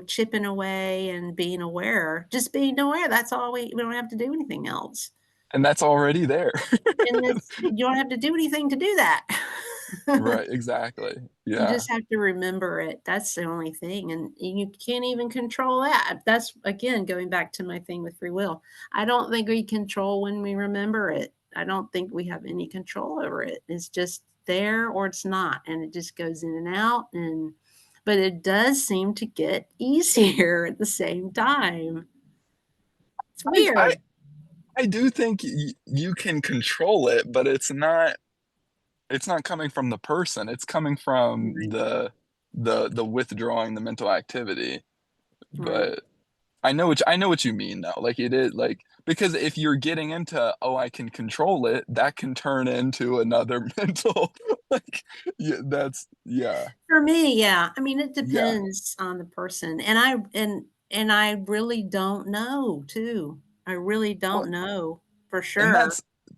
B: chipping away and being aware. Just being aware, that's all we don't have to do anything else.
A: And that's already there.
B: And you don't have to do anything to do that.
A: Right. Exactly.
B: You
A: Yeah.
B: just have to remember it. That's the only thing, and you can't even control that. That's, again, going back to my thing with free will. I don't think we control when we remember it. I don't think we have any control over it. It's just there or it's not, and it just goes in and out, but it does seem to get easier at the same time. It's
A: I I
B: weird.
A: I do think you can control it, but it's not coming from the person. It's coming from
B: Right,
A: the withdrawing the mental activity.
B: right.
A: But I know what you mean though. Like it is like because if you're getting into, "Oh, I can control it," that can turn into another mental like yeah, that's yeah.
B: For me, yeah. I mean, it
A: Yeah.
B: depends on the person, and I really don't know too. I really
A: Well,
B: don't know for
A: and
B: sure.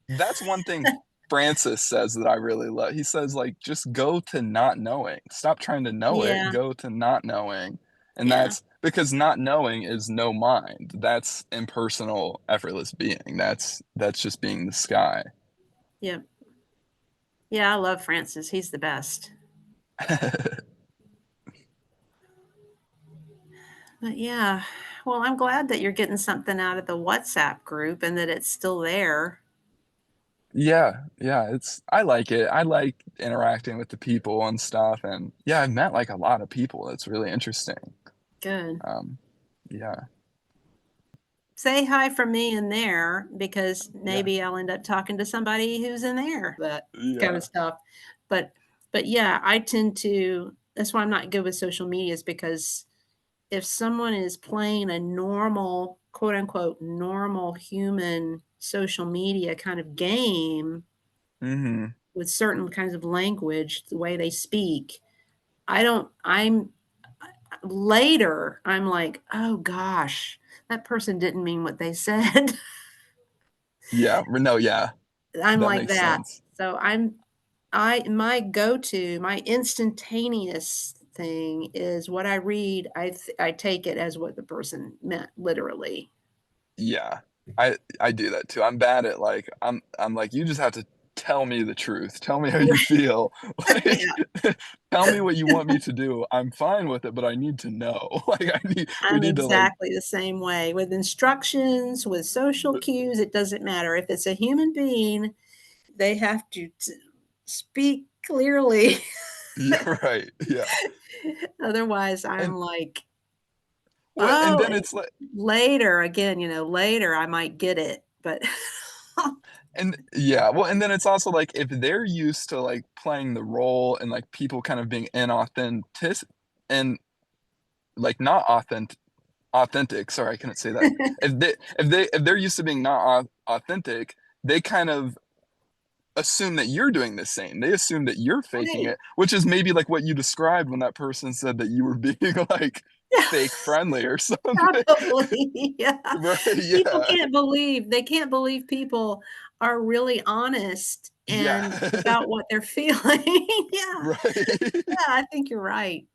A: that's one thing Francis says that I really love. He says, like, "Just go to not knowing. Stop trying to know it,
B: Yeah,
A: go to not knowing." And
B: yeah,
A: that's because not knowing is no mind. That's impersonal, effortless being. That's just being the sky.
B: yeah. Yeah, I love Francis, he's the best. But yeah, well, I'm glad that you're getting something out of the WhatsApp group and that it's still there.
A: Yeah, yeah, I like it. I like interacting with the people and stuff, and yeah, I've met, like, a lot of people. That's really interesting.
B: Good.
A: Um, yeah,
B: Say hi from me in there because
A: yeah,
B: maybe I'll end up talking to somebody who's in there, that kind of
A: yeah.
B: stuff. But but yeah, I tend to that's why I'm not good with social media is because if someone is playing a normal, quote unquote, normal human social media kind of game
A: Mhm.
B: with certain kinds of language, the way they speak, I don't, I'm later, I'm like, oh gosh, that person didn't mean what they said.
A: Yeah, no, yeah,
B: I'm
A: that
B: like
A: makes
B: that.
A: sense.
B: So my go-to, my instantaneous thing is what I read, I take it as what the person meant, literally.
A: Yeah. I do that too. I'm bad at, like I'm like, "You just have to tell me the truth. Tell me how you feel. Like,
B: Yeah,
A: tell me what you want me to do. I'm fine with it, but I need to know." Like, we
B: I'm
A: need to, like
B: exactly the same way with instructions, with social cues, it doesn't matter. If it's a human being, they have to speak clearly.
A: Yeah, right, yeah.
B: Otherwise, I'm
A: And
B: like,
A: Well, and
B: Oh,
A: then it's like,
B: later, again, later I might get it, but
A: and yeah, well, and then it's also like if they're used to like playing the role and like people kind of being inauthentic and like not authentic. Sorry, I couldn't say that. If they're used to being not authentic, they kind of assume that you're doing the same. They assume that you're faking
B: right.
A: it, which is maybe like what you described when that person said that you were being like fake friendly or something.
B: Probably, yeah.
A: Right?
B: People
A: Yeah.
B: can't believe they can't believe people are really honest
A: Yeah.
B: and about what they're feeling. Yeah.
A: Right.
B: Yeah, I think you're right.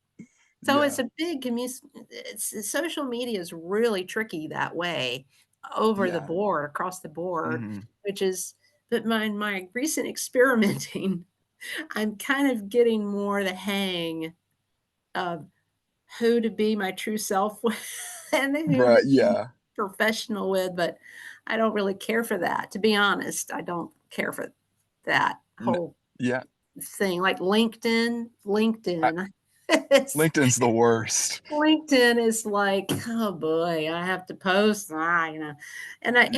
B: So it's
A: Yeah.
B: a big social media is really tricky that way, over the
A: Yeah.
B: board, across the board,
A: Hmm.
B: which is but my recent experimenting, I'm kind of getting more the hang of who to be my true self with and who to
A: Right.
B: be
A: Yeah.
B: professional with, but I don't really care for that, to be honest. I don't care for that
A: N-
B: whole
A: yeah.
B: thing, like LinkedIn.
A: I,
B: LinkedIn, it's
A: LinkedIn's the worst.
B: LinkedIn is like, "Oh boy, I have to post," and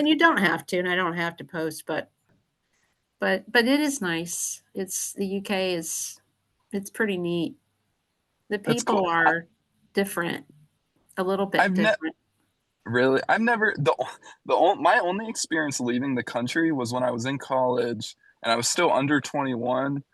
B: you don't have to, and I don't have to post, but it is nice. It's the UK is it's pretty neat. The
A: That's cool.
B: people are different, a little bit
A: I've never
B: different.
A: really, I've never my only experience leaving the country was when I was in college and I was still under 21.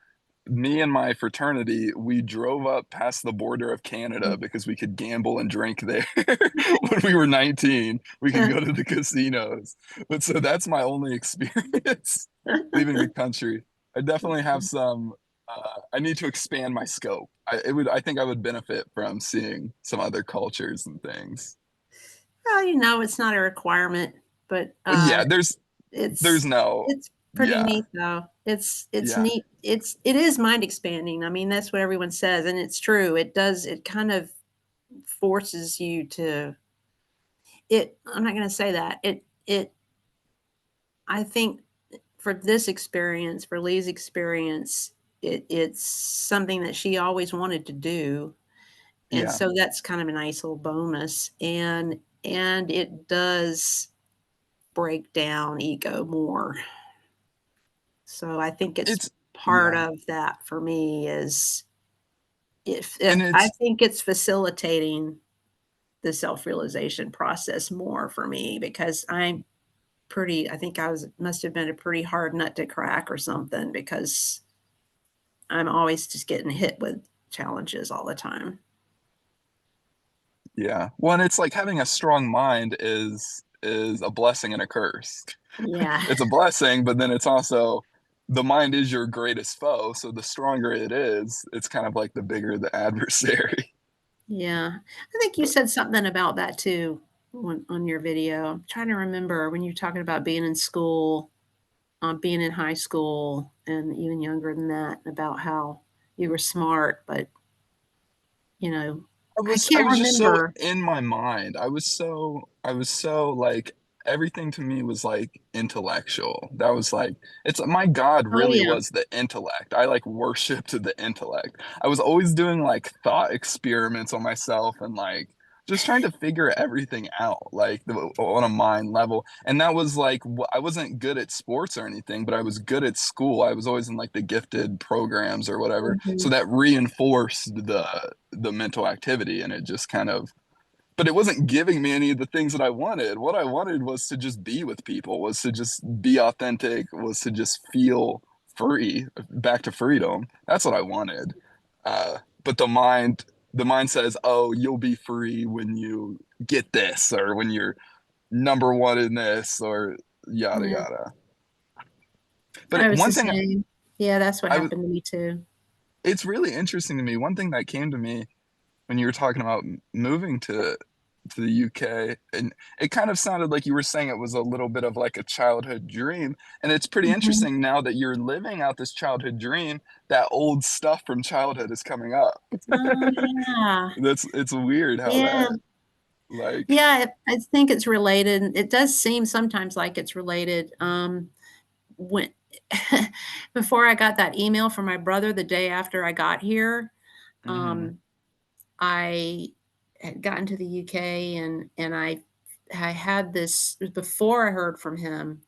A: Me and my fraternity, we drove up past the border of Canada because we could gamble and drink there when we were 19. We could go to the casinos. But so that's my only experience leaving the country. I definitely have some, I need to expand my scope. I think I would benefit from seeing some other cultures and things.
B: Well, it's not a requirement, but,
A: Yeah,
B: it's
A: there's no,
B: it's pretty
A: yeah,
B: neat, though. It's
A: yeah,
B: neat. It is mind expanding. I mean, that's what everyone says, and it's true. It kind of forces you to I'm not gonna say that. I think for this experience, for Lee's experience, it's something that she always wanted to do, and
A: yeah.
B: so that's kind of a nice little bonus, and it does break down ego more. So I think it's
A: It's,
B: part
A: yeah.
B: of that for me is if
A: And
B: I
A: it's,
B: think it's facilitating the self-realization process more for me because I think I was must have been a pretty hard nut to crack or something because I'm always just getting hit with challenges all the time.
A: yeah. Well, and it's like having a strong mind is a blessing and a curse.
B: Yeah.
A: It's a blessing, but then it's also the mind is your greatest foe. So the stronger it is, it's kind of like the bigger the adversary.
B: Yeah. I think you
A: But
B: said something about that too on your video. I'm trying to remember when you're talking about being in school, being in high school and even younger than that, about how you were smart, but, you know, I
A: I
B: can't
A: was just so
B: remember.
A: in my mind. I was so like everything to me was like intellectual. That was like it's my God
B: Oh,
A: really
B: yeah.
A: was the intellect. I like worshiped the intellect. I was always doing like thought experiments on myself and like just trying to figure everything out like on a mind level. And that was like I wasn't good at sports or anything, but I was good at school. I was always in like the gifted programs or whatever. So
B: Mhm.
A: that reinforced the mental activity and it just kind of but it wasn't giving me any of the things that I wanted. What I wanted was to just be with people, was to just be authentic, was to just feel free, back to freedom. That's what I wanted. But the mind says, "Oh, you'll be free when you get this, or when you're number one in this, or yada
B: Yeah.
A: yada."
B: I
A: But
B: was the
A: one thing
B: same. Yeah, that's what
A: I was,
B: happened to me too.
A: it's really interesting to me. One thing that came to me when you were talking about moving to the UK, and it kind of sounded like you were saying it was a little bit of like a childhood dream. And it's pretty
B: Mhm.
A: interesting now that you're living out this childhood dream, that old stuff from childhood is coming up.
B: Oh, yeah.
A: That's it's weird how
B: Yeah.
A: that like
B: Yeah, I think it's related. It does seem sometimes like it's related. When before I got that email from my brother the day after I got here,
A: mhm,
B: um, I had gotten to the UK, and I had this before I heard from him,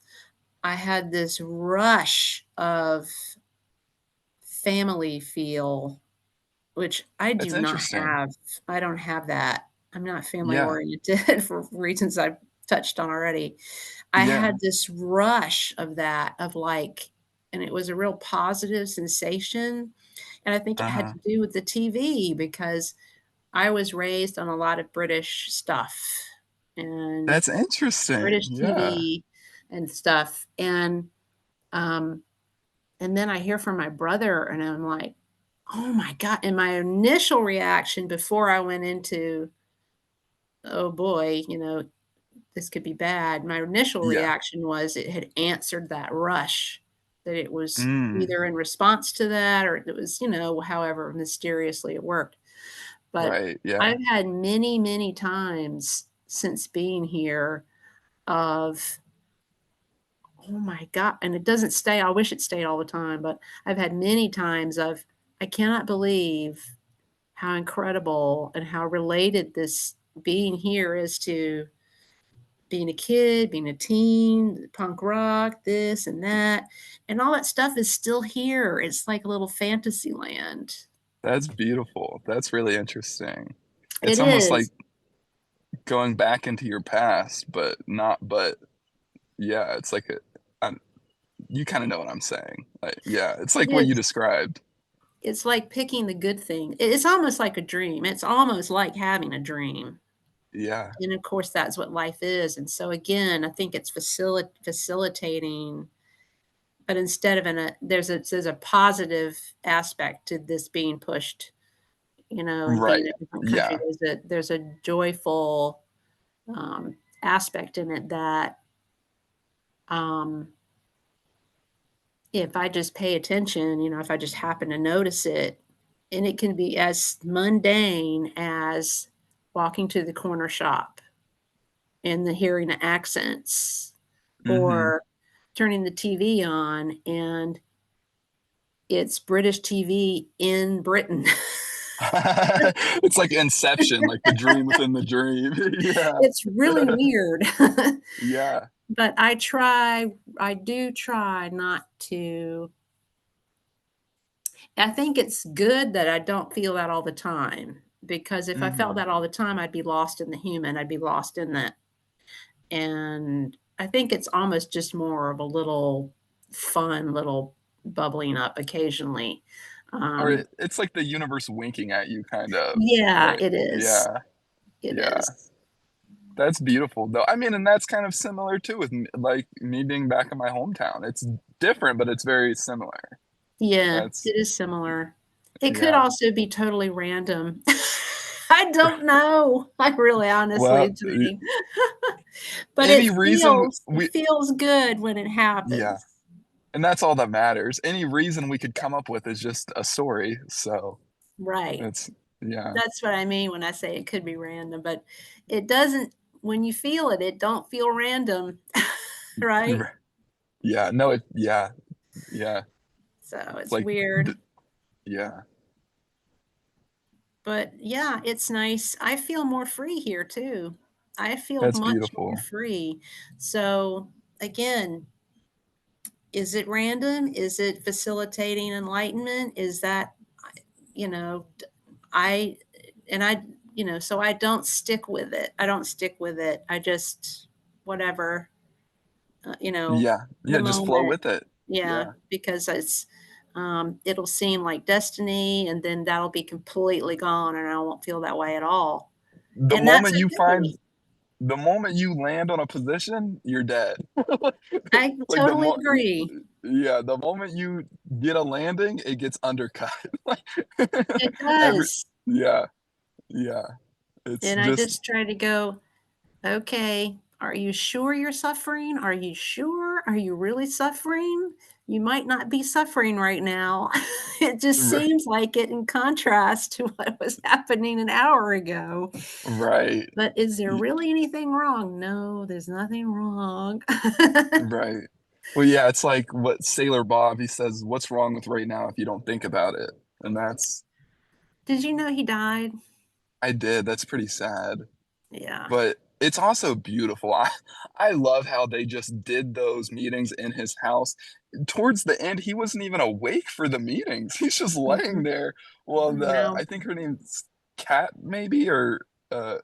B: I had this rush of family feel, which I
A: That's
B: do not
A: interesting.
B: have. I don't have that. I'm not family
A: Yeah.
B: oriented for reasons I've touched on already. I
A: Yeah.
B: had this rush of that, of like, and it was a real positive sensation, and I think it had
A: Uh-huh.
B: to do with the TV because I was raised on a lot of British stuff and
A: That's interesting.
B: British
A: Yeah.
B: TV and stuff, um, and then I hear from my brother, and I'm like, "Oh my god," and my initial reaction before I went into, "Oh boy, this could be bad," my initial
A: Yeah.
B: reaction was it had answered that rush, that it was
A: Mm.
B: either in response to that or it was, however mysteriously it worked. But
A: Right. Yeah.
B: I've had many, many times since being here of, "Oh my god," and it doesn't stay, I wish it stayed all the time, but I've had many times of, "I cannot believe how incredible and how related this being here is to being a kid, being a teen, punk rock, this and that, and all that stuff is still here. It's like a little fantasy land."
A: That's beautiful. That's really interesting.
B: It
A: It's almost like
B: is.
A: going back into your past, but not but yeah, it's like you kinda know what I'm saying. Like, yeah, it's
B: It
A: like what you
B: is.
A: described.
B: It's like picking the good thing. It's almost like a dream. It's almost like having a dream.
A: Yeah.
B: And of course, that's what life is. And so again, I think it's facilitating, but instead of there's a positive aspect to this being pushed, and being
A: Right.
B: in a different country.
A: Yeah.
B: There's a joyful aspect in it that um, if I just pay attention, if I just happen to notice it, and it can be as mundane as walking to the corner shop and hearing the accents,
A: Mhm.
B: or turning the TV on and it's British TV in Britain.
A: It's like Inception, like the dream within the dream. Yeah.
B: It's really weird.
A: Yeah.
B: But I do try not to. I think it's good that I don't feel that all the time, because if I felt
A: Mhm.
B: that all the time, I'd be lost in the human, I'd be lost in that, and I think it's almost just more of a little fun little bubbling up occasionally.
A: Or
B: Um,
A: it's like the universe winking at you kind of,
B: yeah,
A: right?
B: it is.
A: Yeah.
B: It
A: Yeah.
B: is.
A: That's beautiful, though. I mean, and that's kind of similar too with like me being back in my hometown. It's different, but it's very similar.
B: Yeah,
A: That's
B: it is similar. It could
A: yeah.
B: also be totally random. I don't know. I really honestly,
A: Well,
B: it's me. But
A: any reason
B: it
A: we
B: feels good when it
A: yeah,
B: happens.
A: and that's all that matters. Any reason we could come up with is just a story. So
B: Right.
A: it's yeah.
B: That's what I mean when I say it could be random, but it doesn't, when you feel it, it don't feel random, right?
A: Yeah, no, yeah, yeah.
B: So
A: It's
B: it's
A: like
B: weird.
A: yeah,
B: But yeah, it's nice. I feel more free here too. I feel
A: that's
B: much more
A: beautiful.
B: free. So again, is it random? Is it facilitating enlightenment? Is that, you know, d- I, and I, so I don't stick with it. I don't stick with it. I just, whatever,
A: Yeah,
B: the
A: yeah, just flow
B: moment.
A: with it.
B: Yeah,
A: Yeah.
B: because it'll seem like destiny, and then that'll be completely gone, and I won't feel that way at all.
A: The
B: And that's
A: moment you
B: okay.
A: find the moment you land on a position, you're dead.
B: I
A: Like the
B: totally
A: mo
B: agree.
A: yeah, the moment you get a landing, it gets undercut. Like
B: It
A: every
B: does.
A: yeah, yeah. It's
B: And I
A: just
B: just try to go, okay, are you sure you're suffering? Are you sure? Are you really suffering? You might not be suffering right now. It just
A: right,
B: seems like it in contrast to what was happening an hour ago.
A: right,
B: But is there
A: y
B: really anything wrong? No, there's nothing wrong.
A: right. Well, yeah, it's like what Sailor Bob, he says, "What's wrong with right now if you don't think about it?" And that's
B: Did you know he died?
A: I did. That's pretty sad.
B: Yeah.
A: But it's also beautiful. I love how they just did those meetings in his house. Towards the end, he wasn't even awake for the meetings. He's just laying
B: Mhm.
A: there. Well,
B: Wow.
A: I think her name's Kat, maybe, or uh,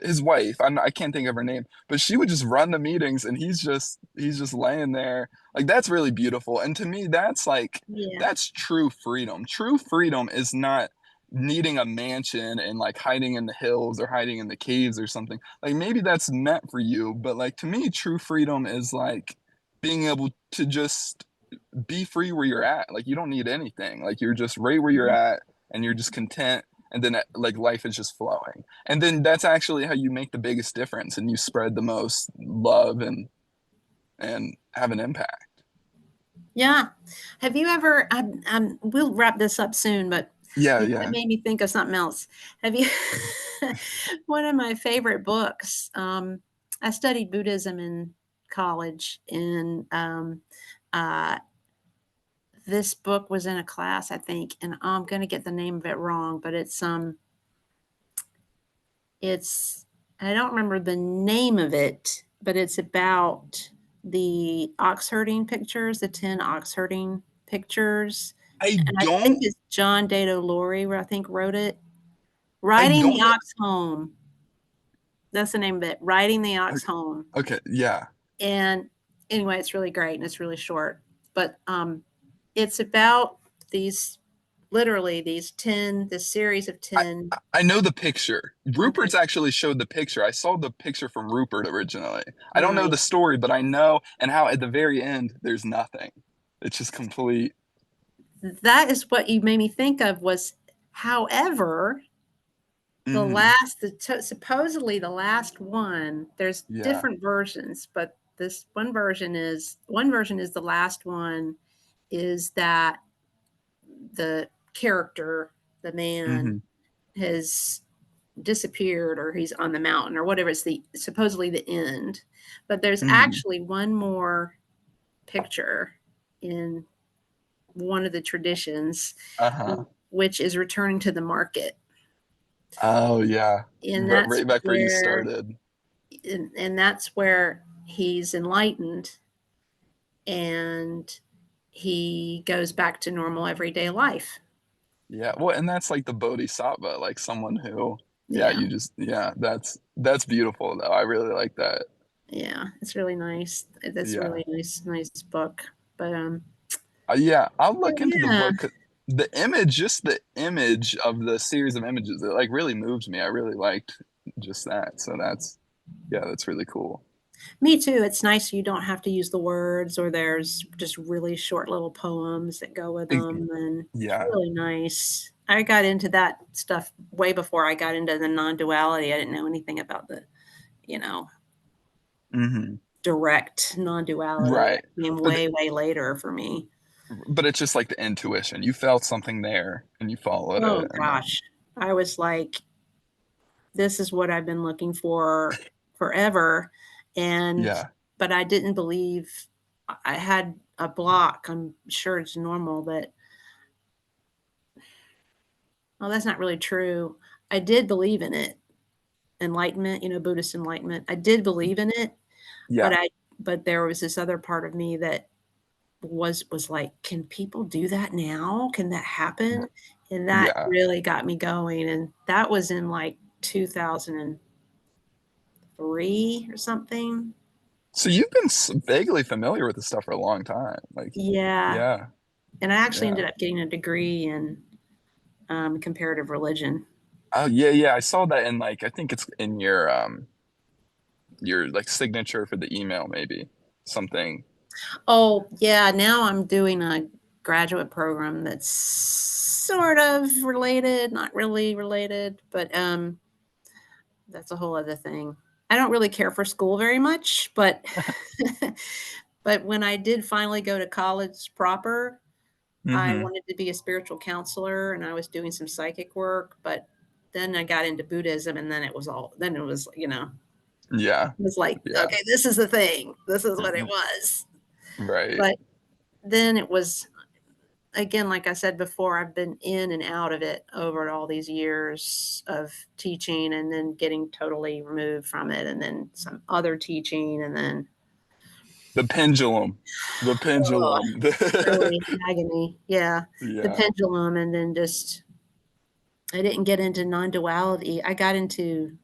A: his wife. I can't think of her name, but she would just run the meetings, and he's just laying there. Like that's really beautiful. And to me, that's like
B: Yeah.
A: that's true freedom. True freedom is not needing a mansion and like hiding in the hills or hiding in the caves or something. Like maybe that's meant for you, but like to me, true freedom is like being able to just be free where you're at. Like you don't need anything. Like you're just right where you're
B: Mhm.
A: at and you're just content, and then like life is just flowing. And then that's actually how you make the biggest difference and you spread the most love and have an impact.
B: Yeah. Have you ever we'll wrap this up soon, but
A: Yeah,
B: that
A: yeah.
B: made me think of something else. Have you one of my favorite books, I studied Buddhism in college, and, uh, this book was in a class, I think, and I'm gonna get the name of it wrong, but it's I don't remember the name of it, but it's about the ox herding pictures, the 10 ox herding pictures,
A: I
B: and I think
A: don't
B: it's John Dado Laurie, I think, wrote it.
A: I
B: Riding the
A: don't know.
B: Ox Home. That's the name of it, Riding the Ox
A: Okay,
B: Home.
A: okay, yeah.
B: And anyway, it's really great and it's really short. But it's about these literally these 10, this series of
A: I
B: 10.
A: I know the picture.
B: Okay,
A: Rupert's actually showed the picture. I saw the picture from Rupert originally. I don't know
B: right.
A: the story, but I know and how at the very end there's nothing. It's just complete.
B: That is what you made me think of was, however,
A: Hmm.
B: supposedly the last one, there's
A: Yeah.
B: different versions, but this one version is the last one, is that the character, the man,
A: Hmm.
B: has disappeared or he's on the mountain or whatever. It's the supposedly the end. But there's
A: Hmm.
B: actually one more picture in one of the traditions,
A: Uh-huh.
B: which is returning to the market.
A: Oh yeah.
B: And that's
A: Right back where you
B: where
A: started.
B: and that's where he's enlightened and he goes back to normal everyday life.
A: Yeah. Well, and that's like the bodhisattva, like someone who, yeah,
B: Yeah.
A: you just, yeah, that's beautiful though. I really like that.
B: Yeah, it's really nice. That's a
A: Yeah.
B: really nice book. But
A: Yeah, I'll look into the
B: yeah,
A: book. The image, just the image of the series of images, it like really moved me. I really liked just that. So yeah, that's really cool.
B: me too. It's nice you don't have to use the words, or there's just really short little poems that go with
A: I-
B: them, and it's
A: Yeah.
B: really nice. I got into that stuff way before I got into the non-duality. I didn't know anything about the, you know,
A: Hmm.
B: direct non-duality.
A: Right.
B: That came
A: But
B: way later for me.
A: it's just like the intuition. You felt something there and you followed
B: Oh
A: it, and then
B: gosh. I was like, this is what I've been looking for forever. And
A: yeah.
B: but I didn't believe I had a block. I'm sure it's normal that, well, that's not really true. I did believe in it. Enlightenment, Buddhist enlightenment. I did believe in it, but
A: Yeah.
B: there was this other part of me that was like, can people do that now? Can that happen? And that
A: Yeah.
B: really got me going. And that was in like 2003 or something.
A: So you've been vaguely familiar with this stuff for a long time. Like,
B: Yeah.
A: yeah.
B: And I actually
A: Yeah.
B: ended up getting a degree in comparative religion.
A: Oh yeah, yeah. I saw that in like I think it's in your like signature for the email, maybe something.
B: Oh, yeah. Now I'm doing a graduate program that's sort of related, not really related, but that's a whole other thing. I don't really care for school very much, but but when I did finally go to college proper, I
A: Hmm.
B: wanted to be a spiritual counselor and I was doing some psychic work, but then I got into Buddhism and then it was,
A: Yeah,
B: it was like,
A: yeah,
B: okay, this is the thing. This is what it was.
A: right.
B: But then it was again, like I said before, I've been in and out of it over all these years of teaching and then getting totally removed from it and then some other teaching and then
A: The pendulum. The
B: ugh,
A: pendulum.
B: really agony. Yeah, the
A: Yeah.
B: pendulum and then just I didn't get into non-duality. I got into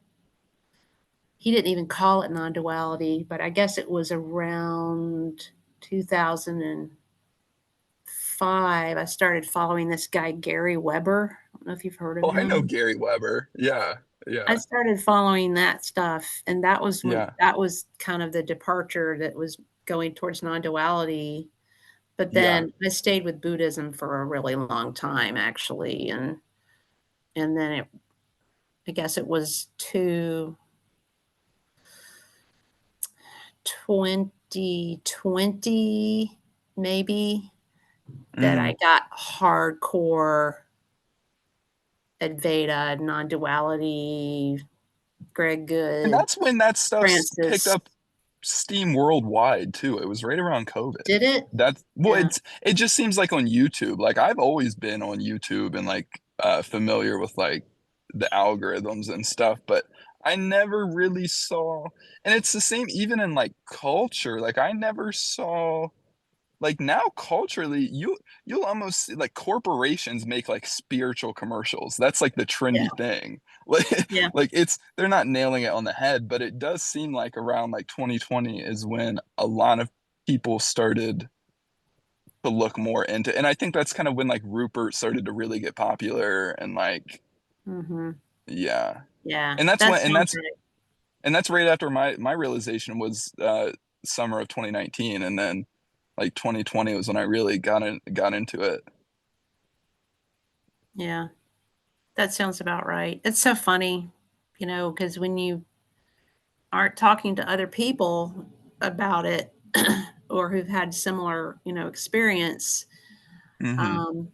B: he didn't even call it non-duality, but I guess it was around 2005. I started following this guy, Gary Weber. I don't know if you've heard of
A: Oh, I know
B: him.
A: Gary Weber. Yeah.
B: I
A: Yeah.
B: started following that stuff, and
A: Yeah.
B: that was kind of the departure that was going towards non-duality, but
A: Yeah.
B: then I stayed with Buddhism for a really long time, actually, and then I guess it was 2020, maybe, that
A: Hmm.
B: I got hardcore Advaita, non-duality, Greg
A: And
B: Good,
A: that's when that stuff picked
B: Francis.
A: up steam worldwide too. It was right around COVID.
B: Did it?
A: That's well,
B: Yeah,
A: it just seems like on YouTube. Like I've always been on YouTube and like familiar with like the algorithms and stuff, but I never really saw, and it's the same even in like culture. Like I never saw, like now culturally you'll almost see, like corporations make like spiritual commercials. That's like the
B: yeah,
A: trendy thing. Like
B: yeah,
A: like it's they're not nailing it on the head, but it does seem like around like 2020 is when a lot of people started to look more into, and I think that's kind of when like Rupert started to really get popular and like
B: mhm,
A: yeah.
B: yeah,
A: And that's
B: that
A: when
B: sounds right.
A: and that's right after my realization was summer of 2019, and then like 2020 was when I really got into it.
B: Yeah, that sounds about right. It's so funny, because when you aren't talking to other people about it or who've had similar, experience,
A: Hmm.
B: um,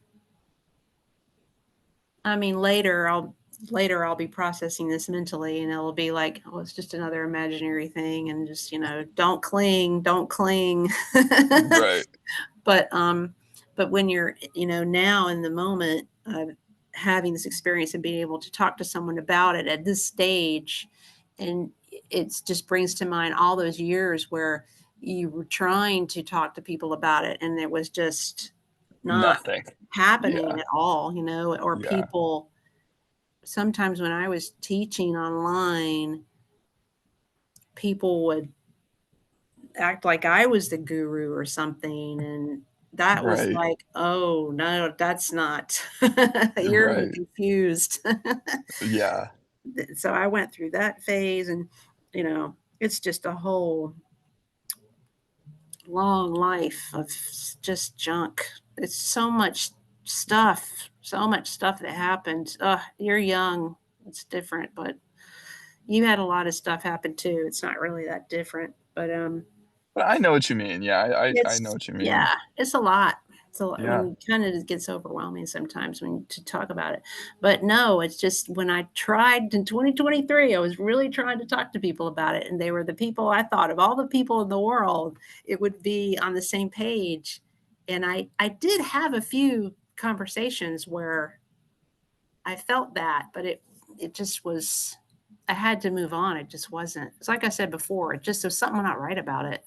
B: I mean, later I'll be processing this mentally and it'll be like, oh, it's just another imaginary thing and just, don't cling, don't cling.
A: Right.
B: But, but when you're, now in the moment of having this experience and being able to talk to someone about it at this stage, and it just brings to mind all those years where you were trying to talk to people about it and it was just not
A: Nothing.
B: happening
A: Yeah.
B: at all, or
A: Yeah.
B: people sometimes when I was teaching online, people would act like I was the guru or something, and that was
A: Right.
B: like, "Oh, no, that's not you're
A: Right.
B: confused."
A: Yeah.
B: So I went through that phase and, it's just a whole long life of just junk. It's so much stuff that happened. You're young, it's different, but you had a lot of stuff happen too. It's not really that different, but,
A: But I know what you mean. Yeah, I know
B: it's
A: what you mean.
B: yeah, it's a lot. So I
A: Yeah.
B: mean, kind of gets overwhelming sometimes when to talk about it. But no, it's just when I tried in 2023, I was really trying to talk to people about it, and they were the people I thought of all the people in the world, it would be on the same page. And I did have a few conversations where I felt that, but it just was I had to move on. It just wasn't. It's like I said before, it just was something not right about it.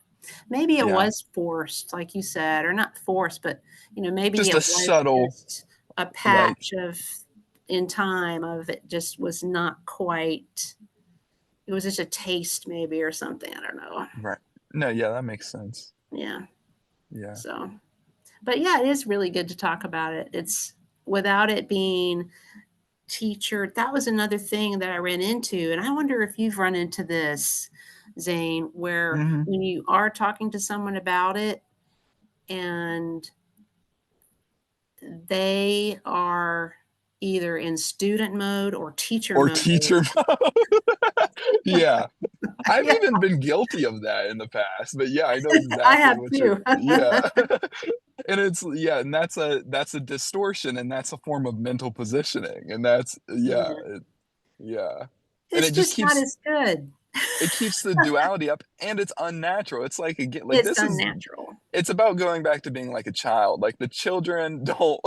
B: Maybe it
A: Yeah.
B: was forced, like you said, or not forced, but maybe
A: Just
B: it
A: a
B: was
A: subtle
B: just a
A: like
B: patch of in time of it just was not quite it was just a taste maybe or something. I don't know.
A: right. No, yeah, that makes sense.
B: Yeah.
A: Yeah.
B: So, but yeah, it is really good to talk about it. It's without it being teacher that was another thing that I ran into, and I wonder if you've run into this, Zane, where
A: Hmm.
B: when you are talking to someone about it and they are either in student mode or teacher
A: Or
B: mode.
A: teacher. Yeah. I've
B: Yeah,
A: even been guilty of that in the past, but yeah, I know
B: I
A: exactly
B: have
A: what you're
B: too.
A: yeah. And it's yeah, and that's a distortion and that's a form of mental positioning. And that's yeah,
B: Yeah.
A: yeah. And
B: It's
A: it just
B: just not
A: keeps
B: as good.
A: it keeps the duality up, and it's unnatural. It's like, again, like
B: It's
A: this is,
B: unnatural.
A: it's about going back to being like a child. Like the children don't,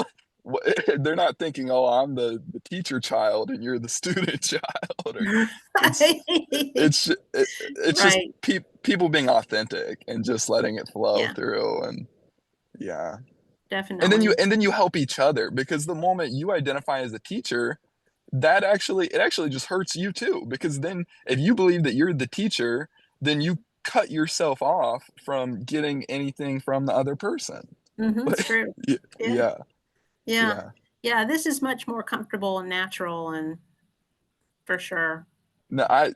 A: they're not thinking, oh, I'm the teacher child and you're the student child. Or it's
B: Right.
A: it's just
B: Right.
A: people being authentic and just letting it flow
B: Yeah,
A: through. And yeah,
B: definitely.
A: and then you help each other, because the moment you identify as a teacher, that actually, it actually just hurts you too, because then if you believe that you're the teacher, then you cut yourself off from getting anything from the other person.
B: Mhm, it's true.
A: Yeah,
B: Yeah,
A: yeah,
B: yeah.
A: yeah.
B: Yeah, this is much more comfortable and natural and for sure.
A: No, I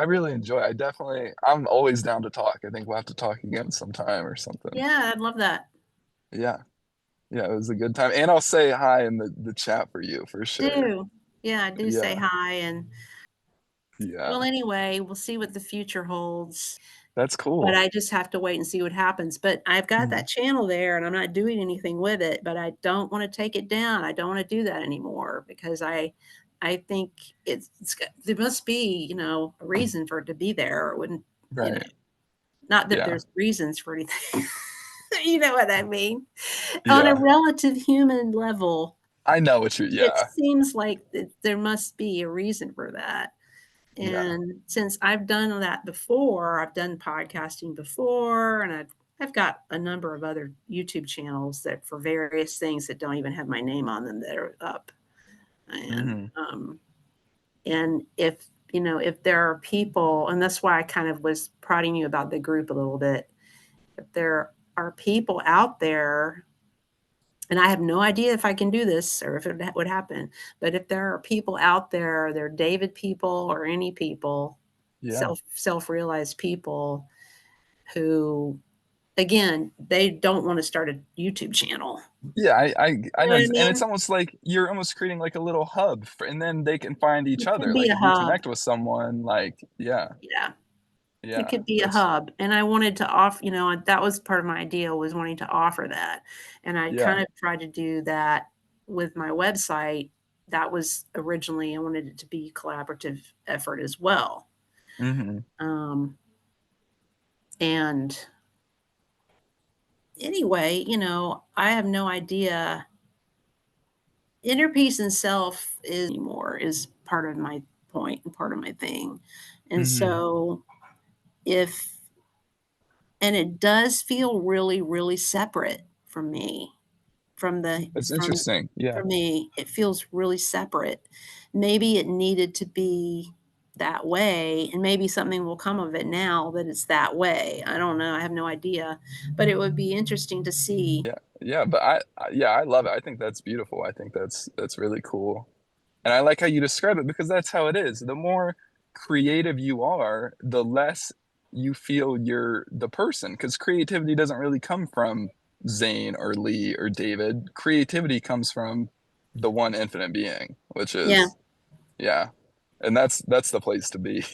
A: really enjoy. I definitely, I'm always down to talk. I think we'll have to talk again sometime or something.
B: Yeah, I'd love that.
A: Yeah, yeah, it was a good time, and I'll say hi in the chat for you for sure.
B: Do. Yeah, do say
A: Yeah,
B: hi, and well,
A: yeah,
B: anyway, we'll see what the future holds,
A: that's
B: but
A: cool.
B: I just have to wait and see what happens, but I've got
A: Mhm.
B: that channel there, and I'm not doing anything with it, but I don't wanna take it down. I don't wanna do that anymore because I think it's got there must be, a reason for it to be there, or it wouldn't, you know
A: Right.
B: not that
A: Yeah.
B: there's reasons for anything. You know what I mean? On a
A: Yeah.
B: relative human level,
A: I know what you,
B: it
A: yeah.
B: seems like there must be a reason for that.
A: Yeah.
B: And since I've done that before, I've done podcasting before, and I've got a number of other YouTube channels that for various things that don't even have my name on them that are up. And
A: Mhm.
B: and if there are people, and that's why I kind of was prodding you about the group a little bit. If there are people out there, and I have no idea if I can do this or if it would happen, but if there are people out there, they're David people or any people,
A: Yeah.
B: self-realized people who, again, they don't want to start a YouTube channel.
A: Yeah, I
B: You
A: know,
B: know what I
A: and it's
B: mean?
A: almost like you're almost creating like a little hub for, and then they can find each
B: It could
A: other.
B: be
A: Like
B: a
A: if you
B: hub.
A: connect with someone, like, yeah,
B: Yeah. It
A: yeah,
B: could be a
A: that's,
B: hub, and I wanted to that was part of my ideal, was wanting to offer that, and I
A: yeah.
B: kind of tried to do that with my website. That was originally, I wanted it to be a collaborative effort as well.
A: Mhm.
B: Um, and anyway, I have no idea. Inner peace and self is part of my point and part of my thing. And
A: Mhm.
B: so if and it does feel really, really separate from me. From the
A: That's
B: from
A: interesting. Yeah.
B: For me, it feels really separate. Maybe it needed to be that way, and maybe something will come of it now that it's that way. I don't know, I have no idea, but it would be interesting to see.
A: Yeah. Yeah, but yeah, I love it. I think that's beautiful. I think that's really cool. And I like how you describe it, because that's how it is. The more creative you are, the less you feel you're the person, because creativity doesn't really come from Zane or Lee or David. Creativity comes from the one infinite being, which
B: Yeah,
A: is, yeah. And that's the place to be.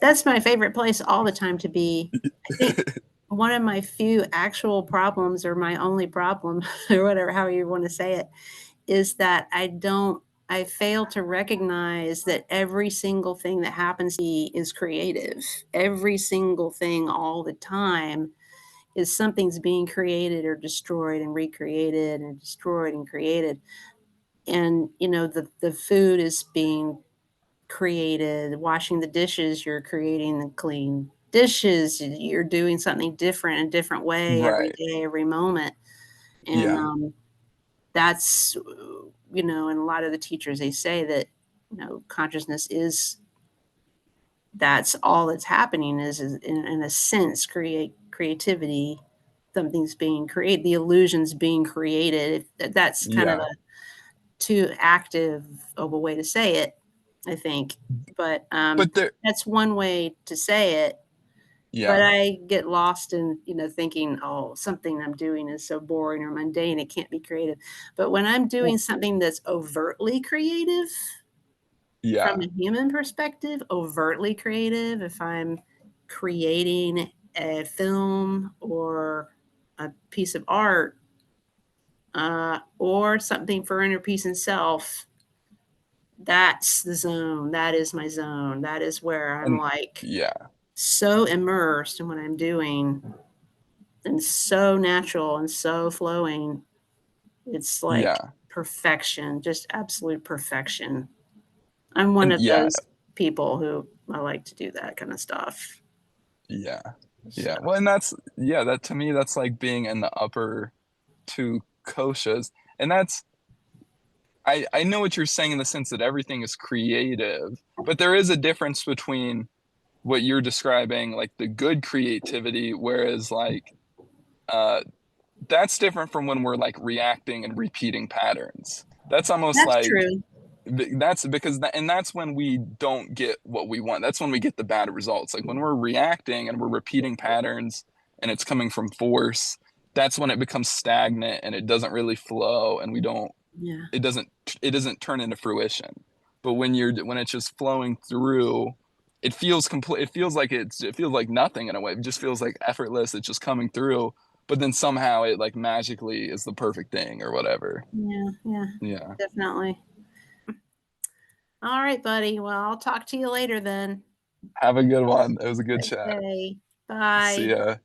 B: that's my favorite place all the time to be. I think one of my few actual problems, or my only problem, or whatever, however you wanna say it, is that I fail to recognize that every single thing that happens to me is creative. Every single thing all the time is something's being created or destroyed and recreated and destroyed and created. And the food is being created, washing the dishes, you're creating the clean dishes, you're doing something different, a different way every
A: Right.
B: day, every moment. And
A: Yeah.
B: that's and a lot of the teachers, they say that consciousness is that's all that's happening is in a sense creativity. Something's being created, the illusions being created. That's kind of
A: Yeah.
B: a too active of a way to say it, I think, but
A: But there,
B: that's one way to say it. But
A: yeah.
B: I get lost in, thinking, "Oh, something I'm doing is so boring or mundane, it can't be creative." But when I'm doing
A: Well,
B: something that's overtly creative, from
A: yeah.
B: a human perspective, overtly creative, if I'm creating a film or a piece of art, or something for inner peace and self, that's the zone. That is my zone. That is where I'm
A: And
B: like
A: yeah,
B: so immersed in what I'm doing and so natural and so flowing. It's like
A: yeah,
B: perfection, just absolute perfection. I'm one
A: and
B: of
A: yeah,
B: those people who I like to do that kind of stuff.
A: yeah,
B: So,
A: yeah. Well, and that's yeah, that to me that's like being in the upper two koshas, and that's I know what you're saying in the sense that everything is creative, but there is a difference between what you're describing, like the good creativity, whereas like uh that's different from when we're like reacting and repeating patterns. That's almost
B: that's
A: like
B: true.
A: that's because that, and that's when we don't get what we want. That's when we get the bad results. Like when we're reacting and we're repeating patterns and it's coming from force, that's when it becomes stagnant and it doesn't really flow and we don't
B: Yeah.
A: it doesn't it doesn't turn into fruition. But when it's just flowing through, it feels complete. It feels like nothing in a way. It just feels like effortless. It's just coming through. But then somehow it like magically is the perfect thing or whatever.
B: Yeah, yeah,
A: Yeah.
B: definitely. All right, buddy. Well, I'll talk to you later then.
A: Have a good one. It was a good chat.
B: Okay.
A: See
B: Bye.
A: ya.